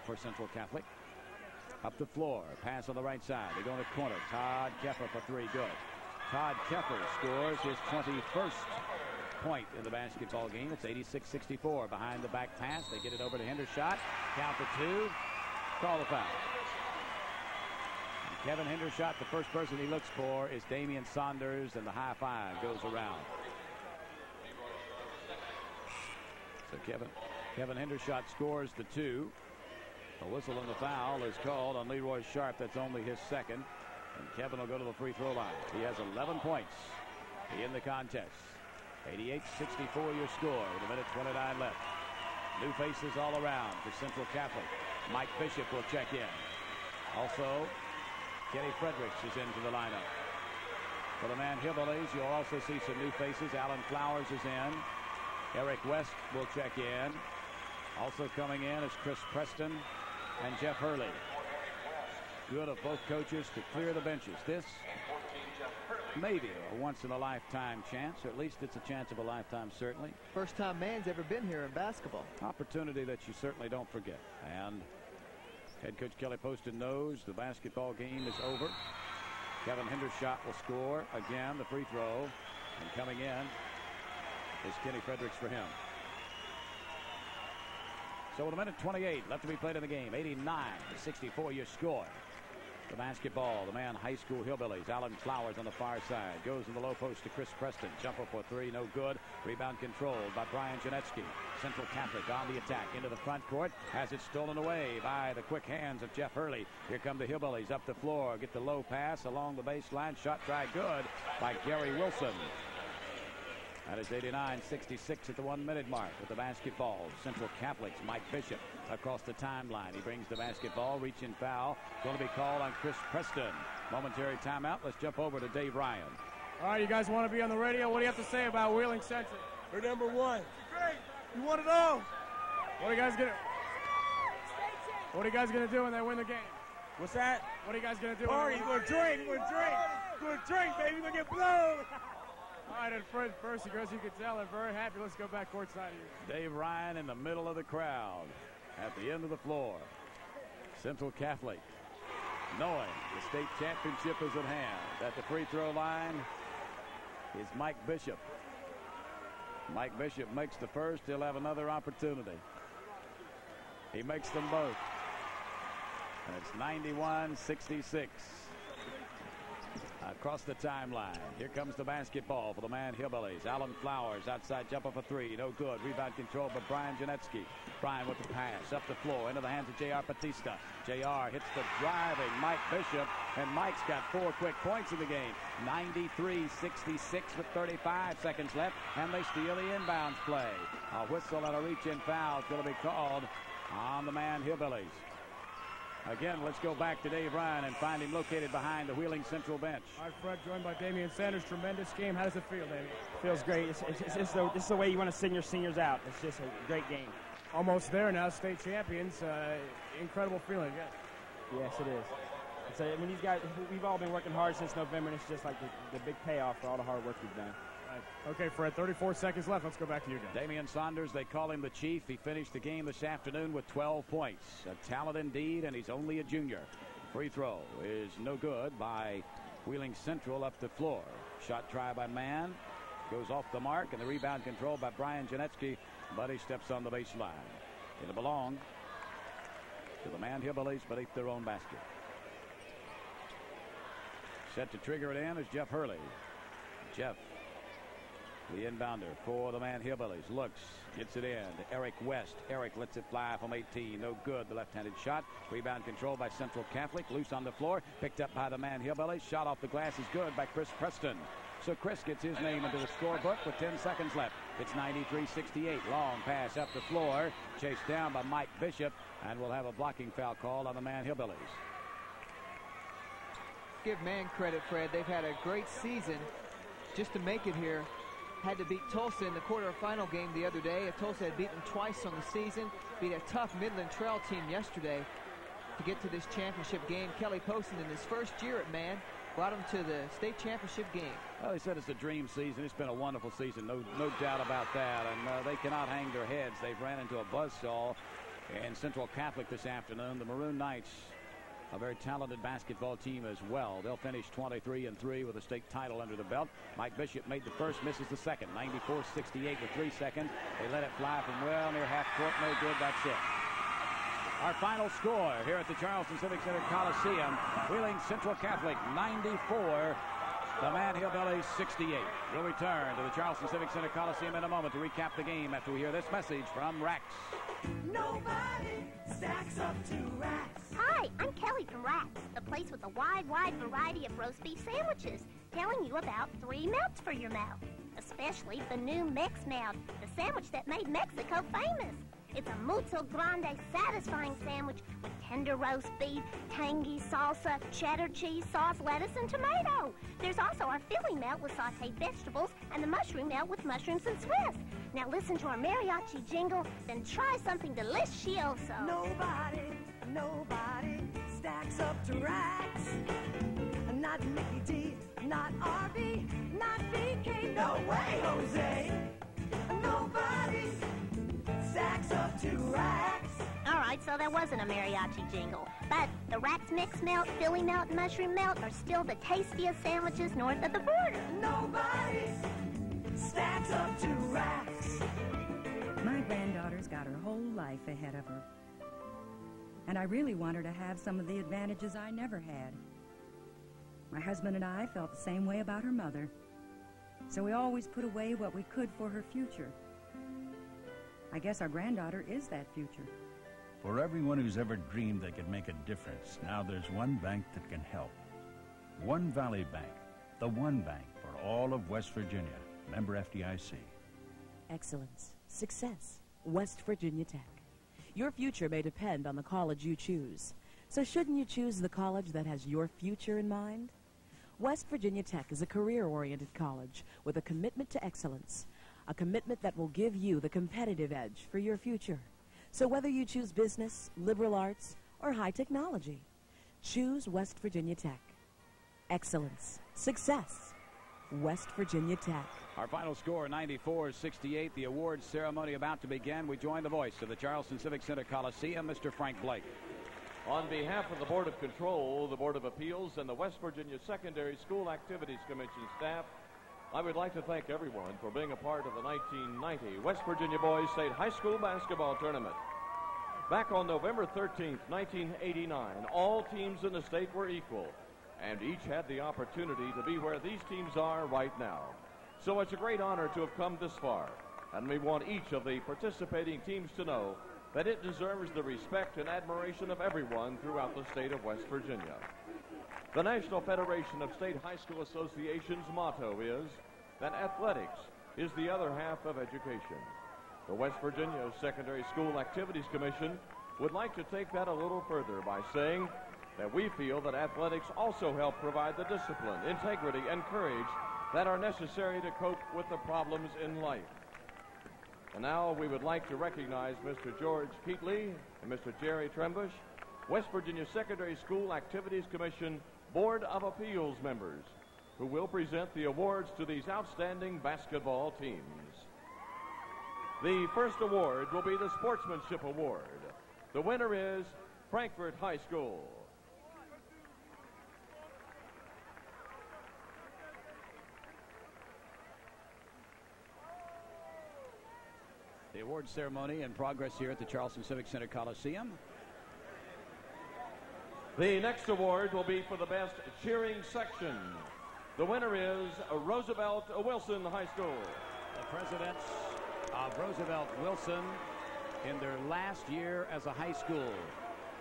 for Central Catholic. Up the floor, pass on the right side. They go in the corner. Todd Keffer for 3, good. Todd Keffer scores his 21st point in the basketball game. It's 86-64. Behind the back pass, they get it over to Hendershot. Count to 2. Call the foul. And Kevin Hendershot, the first person he looks for is Damian Saunders, and the high five goes around. So Kevin Hendershot scores the 2. A whistle on the foul is called on Leroy Sharp. That's only his 2nd. And Kevin will go to the free throw line. He has 11 points in the contest. 88-64 your score with 1:29 left. New faces all around for Central Catholic. Mike Bishop will check in. Also, Kenny Fredericks is into the lineup. For the Man Hillbillies, you'll also see some new faces. Alan Flowers is in. Eric West will check in. Also coming in is Chris Preston and Jeff Hurley. Good of both coaches to clear the benches. This may be a once-in-a-lifetime chance, or at least it's a chance of a lifetime, certainly. First time man's ever been here in basketball. Opportunity that you certainly don't forget. And head coach Kelly Poston knows the basketball game is over. Kevin Hendershot will score again, the free throw. And coming in is Kenny Fredericks for him. So with 1:28 left to be played in the game, 89-64 your score. The basketball, the Man High School Hillbillies. Alan Flowers on the far side. Goes in the low post to Chris Preston. Jumper for 3, no good. Rebound controlled by Brian Janetsky. Central Catholic on the attack into the front court. Has it stolen away by the quick hands of Jeff Hurley. Here come the Hillbillies up the floor. Get the low pass along the baseline. Shot try good by Gary Wilson. That is 89-66 at the 1-minute mark with the basketball. Central Catholic's Mike Bishop across the timeline. He brings the basketball, reach-in foul. Going to be called on Chris Preston. Momentary timeout. Let's jump over to Dave Ryan. All right, you guys want to be on the radio? What do you have to say about Wheeling Central? We're number 1. Great. You want it all. What are you guys gonna do when they win the game? What's that? What are you guys gonna do? Party. We're gonna drink. We're gonna drink. We're gonna drink, baby. We're gonna get blown. All right, and Fred first, as you can tell, I'm very happy. Let's go back courtside here. Dave Ryan in the middle of the crowd at the end of the floor. Central Catholic, knowing the state championship is at hand. At the free throw line is Mike Bishop. Mike Bishop makes the first. He'll have another opportunity. He makes them both. And it's 91-66. Across the timeline. Here comes the basketball for the Man Hillbillies. Alan Flowers outside jumper for three. No good. Rebound controlled by Brian Janetsky. Brian with the pass up the floor into the hands of J.R. Batista. J.R. hits the driving Mike Bishop, and Mike's got 4 quick points in the game. 93-66 with 35 seconds left, and they steal the inbounds play. A whistle and a reach-in foul is going to be called on the Man Hillbillies. Again, let's go back to Dave Ryan and find him located behind the Wheeling Central bench. All right, Fred, joined by Damian Sanders. Tremendous game. How does it feel, Damian? Feels great. This is the way you want to send your seniors out. It's just a great game. Almost there now, state champions. Incredible feeling, yes. Yes, it is. I mean, these guys, we've all been working hard since November, and it's just like the big payoff for all the hard work we've done. Right. Okay, Fred, 34 seconds left. Let's go back to you guys. Damian Saunders, they call him the Chief. He finished the game this afternoon with 12 points. A talent indeed, and he's only a junior. Free throw is no good by Wheeling Central up the floor. Shot try by Mann. Goes off the mark, and the rebound controlled by Brian Janetsky, but he steps on the baseline. It'll belong to the Man Hillbillies beneath their own basket. Set to trigger it in is Jeff Hurley. Jeff, the inbounder for the Man Hillbillies, looks, gets it in to Eric West. Eric lets it fly from 18. No good. The left-handed shot. Rebound controlled by Central Catholic. Loose on the floor. Picked up by the Man Hillbillies. Shot off the glass is good by Chris Preston. So Chris gets his name into the scorebook with 10 seconds left. It's 93-68. Long pass up the floor. Chased down by Mike Bishop. And we'll have a blocking foul call on the Man Hillbillies. Give Man credit, Fred. They've had a great season just to make it here. Had to beat Tulsa in the quarterfinal game the other day. Tulsa had beaten twice on the season. Beat a tough Midland Trail team yesterday to get to this championship game. Kelly Poston in his first year at Man brought him to the state championship game. Well, they said it's a dream season. It's been a wonderful season, no doubt about that. And they cannot hang their heads. They've ran into a buzzsaw in Central Catholic this afternoon. The Maroon Knights, a very talented basketball team as well. They'll finish 23-3 with a state title under the belt. Mike Bishop made the first, misses the second. 94-68 with 3 seconds. They let it fly from well near half court. No good. That's it. Our final score here at the Charleston Civic Center Coliseum. Wheeling Central Catholic 94. The Man Hillbillies 68. We'll return to the Charleston Civic Center Coliseum in a moment to recap the game after we hear this message from Rax. Nobody stacks up to Rax. Hi, I'm Kelly from Rax, the place with a wide variety of roast beef sandwiches, telling you about 3 melts for your mouth, especially the new Mex Melt, the sandwich that made Mexico famous. It's a mucho grande, satisfying sandwich with tender roast beef, tangy salsa, cheddar cheese sauce, lettuce, and tomato. There's also our filling melt with sauteed vegetables and the mushroom melt with mushrooms and Swiss. Now listen to our mariachi jingle, then try something delicioso. Nobody stacks up to Rax. Not Mickey D, not RB, not BK, no way, Jose. Nobody stacks up to Rax. All right, so there wasn't a mariachi jingle, but the Rax Mix Melt, Philly Melt, and Mushroom Melt are still the tastiest sandwiches north of the border. Nobody stacks up to Rax. My granddaughter's got her whole life ahead of her. And I really want her to have some of the advantages I never had. My husband and I felt the same way about her mother. So we always put away what we could for her future. I guess our granddaughter is that future. For everyone who's ever dreamed they could make a difference, now there's one bank that can help. One Valley Bank, the one bank for all of West Virginia. Member FDIC. Excellence, success, West Virginia Tech. Your future may depend on the college you choose. So shouldn't you choose the college that has your future in mind? West Virginia Tech is a career-oriented college with a commitment to excellence, a commitment that will give you the competitive edge for your future. So whether you choose business, liberal arts, or high technology, choose West Virginia Tech. Excellence, success, West Virginia Tech. Our final score, 94-68. The awards ceremony about to begin. We join the voice of the Charleston Civic Center Coliseum, Mr. Frank Blake. On behalf of the Board of Control, the Board of Appeals, and the West Virginia Secondary School Activities Commission staff, I would like to thank everyone for being a part of the 1990 West Virginia Boys State High School Basketball Tournament. Back on November 13th, 1989, all teams in the state were equal, and each had the opportunity to be where these teams are right now. So it's a great honor to have come this far, and we want each of the participating teams to know that it deserves the respect and admiration of everyone throughout the state of West Virginia. The National Federation of State High School Associations' motto is that athletics is the other half of education. The West Virginia Secondary School Activities Commission would like to take that a little further by saying that we feel that athletics also help provide the discipline, integrity, and courage that are necessary to cope with the problems in life. And now we would like to recognize Mr. George Keatley and Mr. Jerry Trembush, West Virginia Secondary School Activities Commission Board of Appeals members, who will present the awards to these outstanding basketball teams. The first award will be the Sportsmanship Award. The winner is Frankfort High School. The award ceremony in progress here at the Charleston Civic Center Coliseum. The next award will be for the best cheering section. The winner is Roosevelt Wilson High School. The presidents of Roosevelt Wilson in their last year as a high school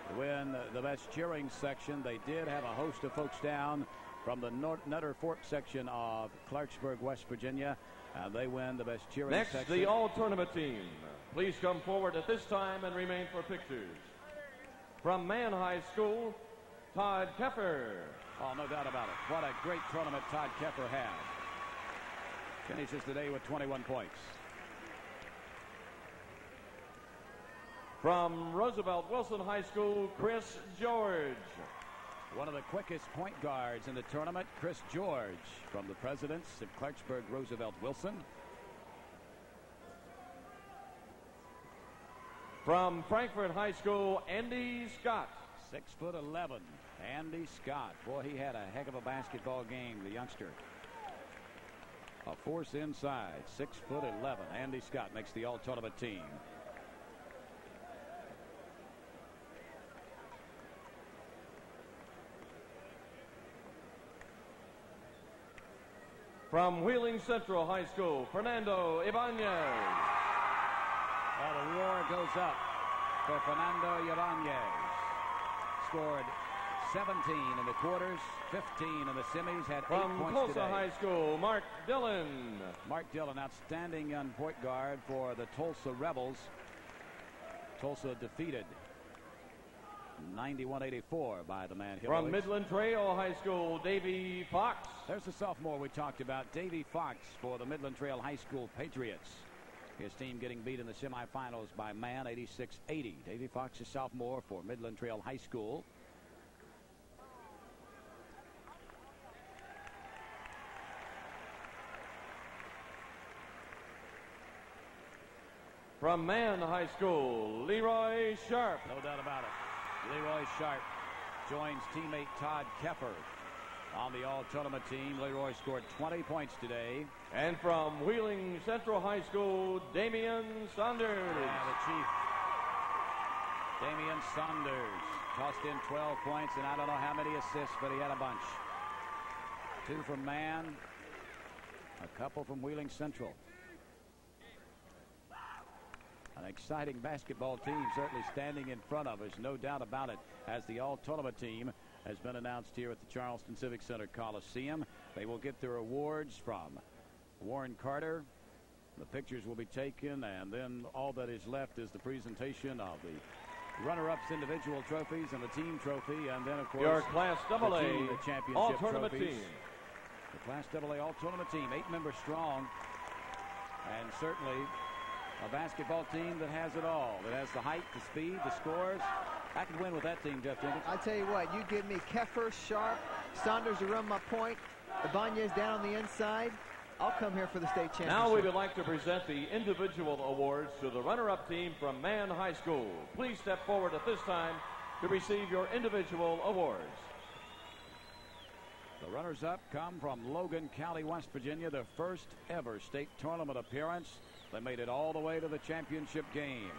to win the best cheering section. They did have a host of folks down from the Nutter Fork section of Clarksburg, West Virginia. They win the best cheering section. Next, the all-tournament team. Please come forward at this time and remain for pictures. From Mann High School, Todd Keffer. Oh, no doubt about it. What a great tournament Todd Keffer had. Finishes the day with 21 points. From Roosevelt Wilson High School, Chris George. One of the quickest point guards in the tournament, Chris George, from the presidents of Clarksburg, Roosevelt Wilson. From Frankfort High School, Andy Scott. 6'11", Andy Scott. Boy, he had a heck of a basketball game, the youngster. A force inside, 6'11". Andy Scott makes the all-tournament team. From Wheeling Central High School, Fernando Ibanez. Well, the roar goes up for Fernando Ibanez. Scored 17 in the quarters, 15 in the semis, had 8 From points Tulsa today. High School, Mark Dillon. Mark Dillon, outstanding young point guard for the Tulsa Rebels. Tulsa defeated 91-84 by the man Hill. From Midland Trail High School, Davy Fox. There's the sophomore we talked about, Davy Fox, for the Midland Trail High School Patriots. His team getting beat in the semifinals by Man, 86-80. Davy Fox, a sophomore for Midland Trail High School. From Mann High School, Leroy Sharp. No doubt about it. Leroy Sharp joins teammate Todd Keffer on the all-tournament team. Leroy scored 20 points today. And from Wheeling Central High School, Damian Saunders. Yeah, the chief, Damian Saunders, tossed in 12 points, and I don't know how many assists, but he had a bunch. 2 from Man, a couple from Wheeling Central. An exciting basketball team certainly standing in front of us, no doubt about it, as the all-tournament team has been announced here at the Charleston Civic Center Coliseum. They will get their awards from Warren Carter. The pictures will be taken, and then all that is left is the presentation of the runner-ups individual trophies and the team trophy, and then, of course, your Class AA the championship all-tournament trophies. team. The Class AA all-tournament team, 8 members strong, and certainly a basketball team that has it all. That has the height, the speed, the scores, I could win with that team, Jeff Jenkins. I tell you what, you give me Keffer, Sharp, Saunders to run my point, Ibanez down on the inside. I'll come here for the state championship. Now we would like to present the individual awards to the runner-up team from Mann High School. Please step forward at this time to receive your individual awards. The runners-up come from Logan County, West Virginia, their first ever state tournament appearance. They made it all the way to the championship game.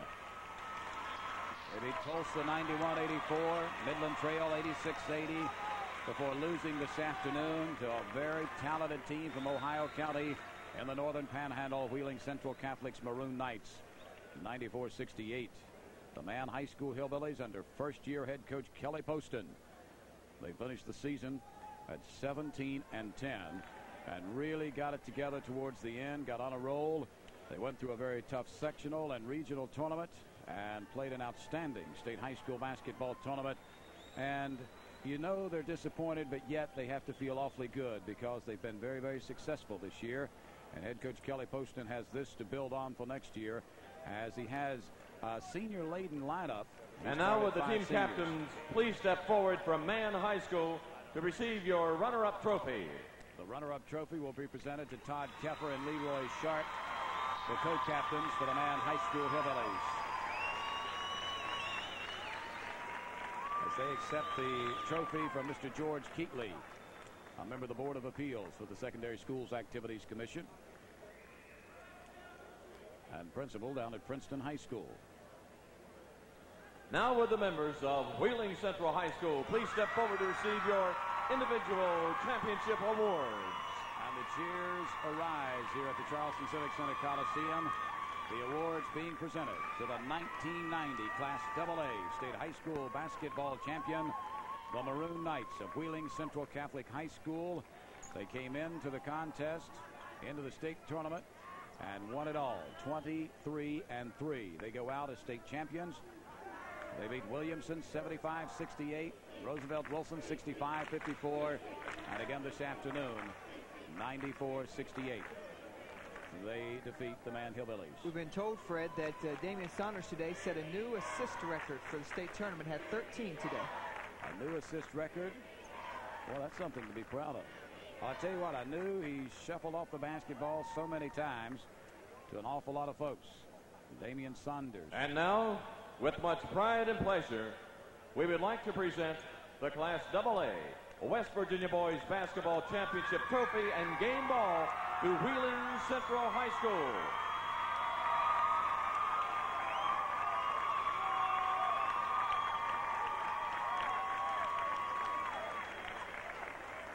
They beat Tulsa 91-84, Midland Trail 86-80, before losing this afternoon to a very talented team from Ohio County in the Northern Panhandle, Wheeling Central Catholic's Maroon Knights 94-68. The Mann High School Hillbillies under first-year head coach Kelly Poston. They finished the season at 17-10 and really got it together towards the end, got on a roll. They went through a very tough sectional and regional tournament and played an outstanding state high school basketball tournament. And you know they're disappointed, but yet they have to feel awfully good because they've been very, very successful this year. And head coach Kelly Poston has this to build on for next year as he has a senior-laden lineup. And now with the team captains, please step forward from Mann High School to receive your runner-up trophy. The runner-up trophy will be presented to Todd Keffer and Leroy Sharp, the co-captains for the Mann High School Hillbillies. As they accept the trophy from Mr. George Keatley, a member of the Board of Appeals for the Secondary Schools Activities Commission and principal down at Princeton High School. Now with the members of Wheeling Central High School, please step forward to receive your individual championship awards. And the cheers arise here at the Charleston Civic Center Coliseum. The awards being presented to the 1990 Class AA State High School basketball champion, the Maroon Knights of Wheeling Central Catholic High School. They came into the contest, into the state tournament, and won it all, 23-3. They go out as state champions. They beat Williamson 75-68, Roosevelt Wilson 65-54, and again this afternoon, 94-68. They defeat the Mann Hillbillies. We've been told, Fred, that Damian Saunders today set a new assist record for the state tournament, had 13 today. A new assist record? Well, that's something to be proud of. I'll tell you what, I knew he shuffled off the basketball so many times to an awful lot of folks. Damian Saunders. And now, with much pride and pleasure, we would like to present the Class AA West Virginia Boys Basketball Championship Trophy and game ball to Wheeling Central High School.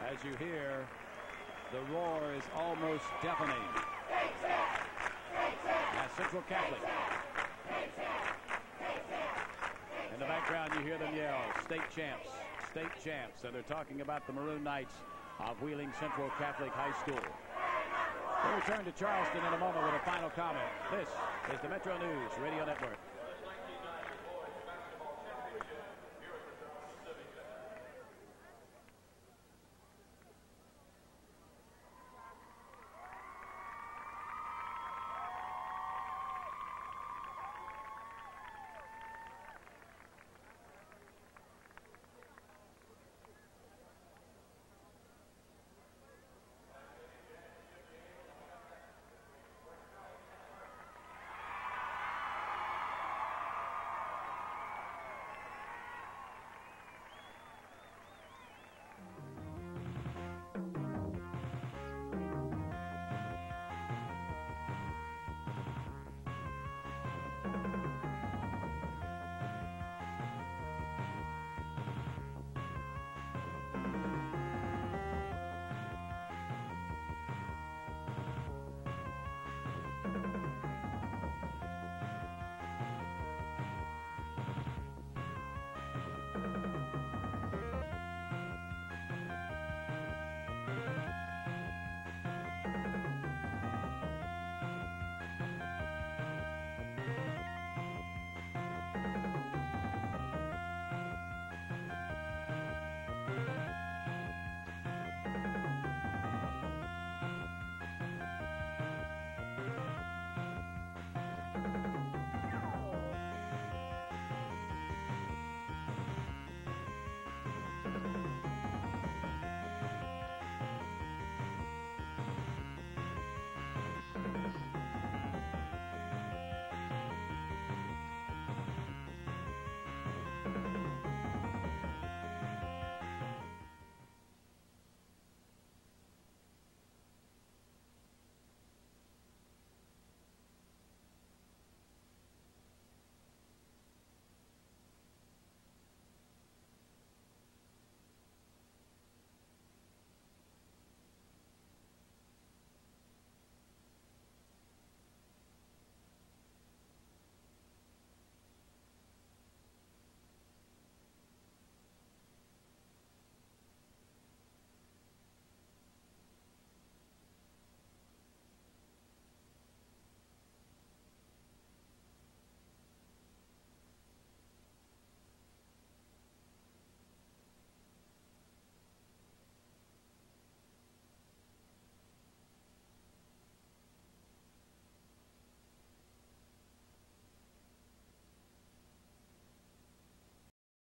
As you hear, the roar is almost deafening. As Central Catholic. In the background, you hear them yell, state champs, state champs. And they're talking about the Maroon Knights of Wheeling Central Catholic High School. We'll return to Charleston in a moment with a final comment. This is the Metro News Radio Network.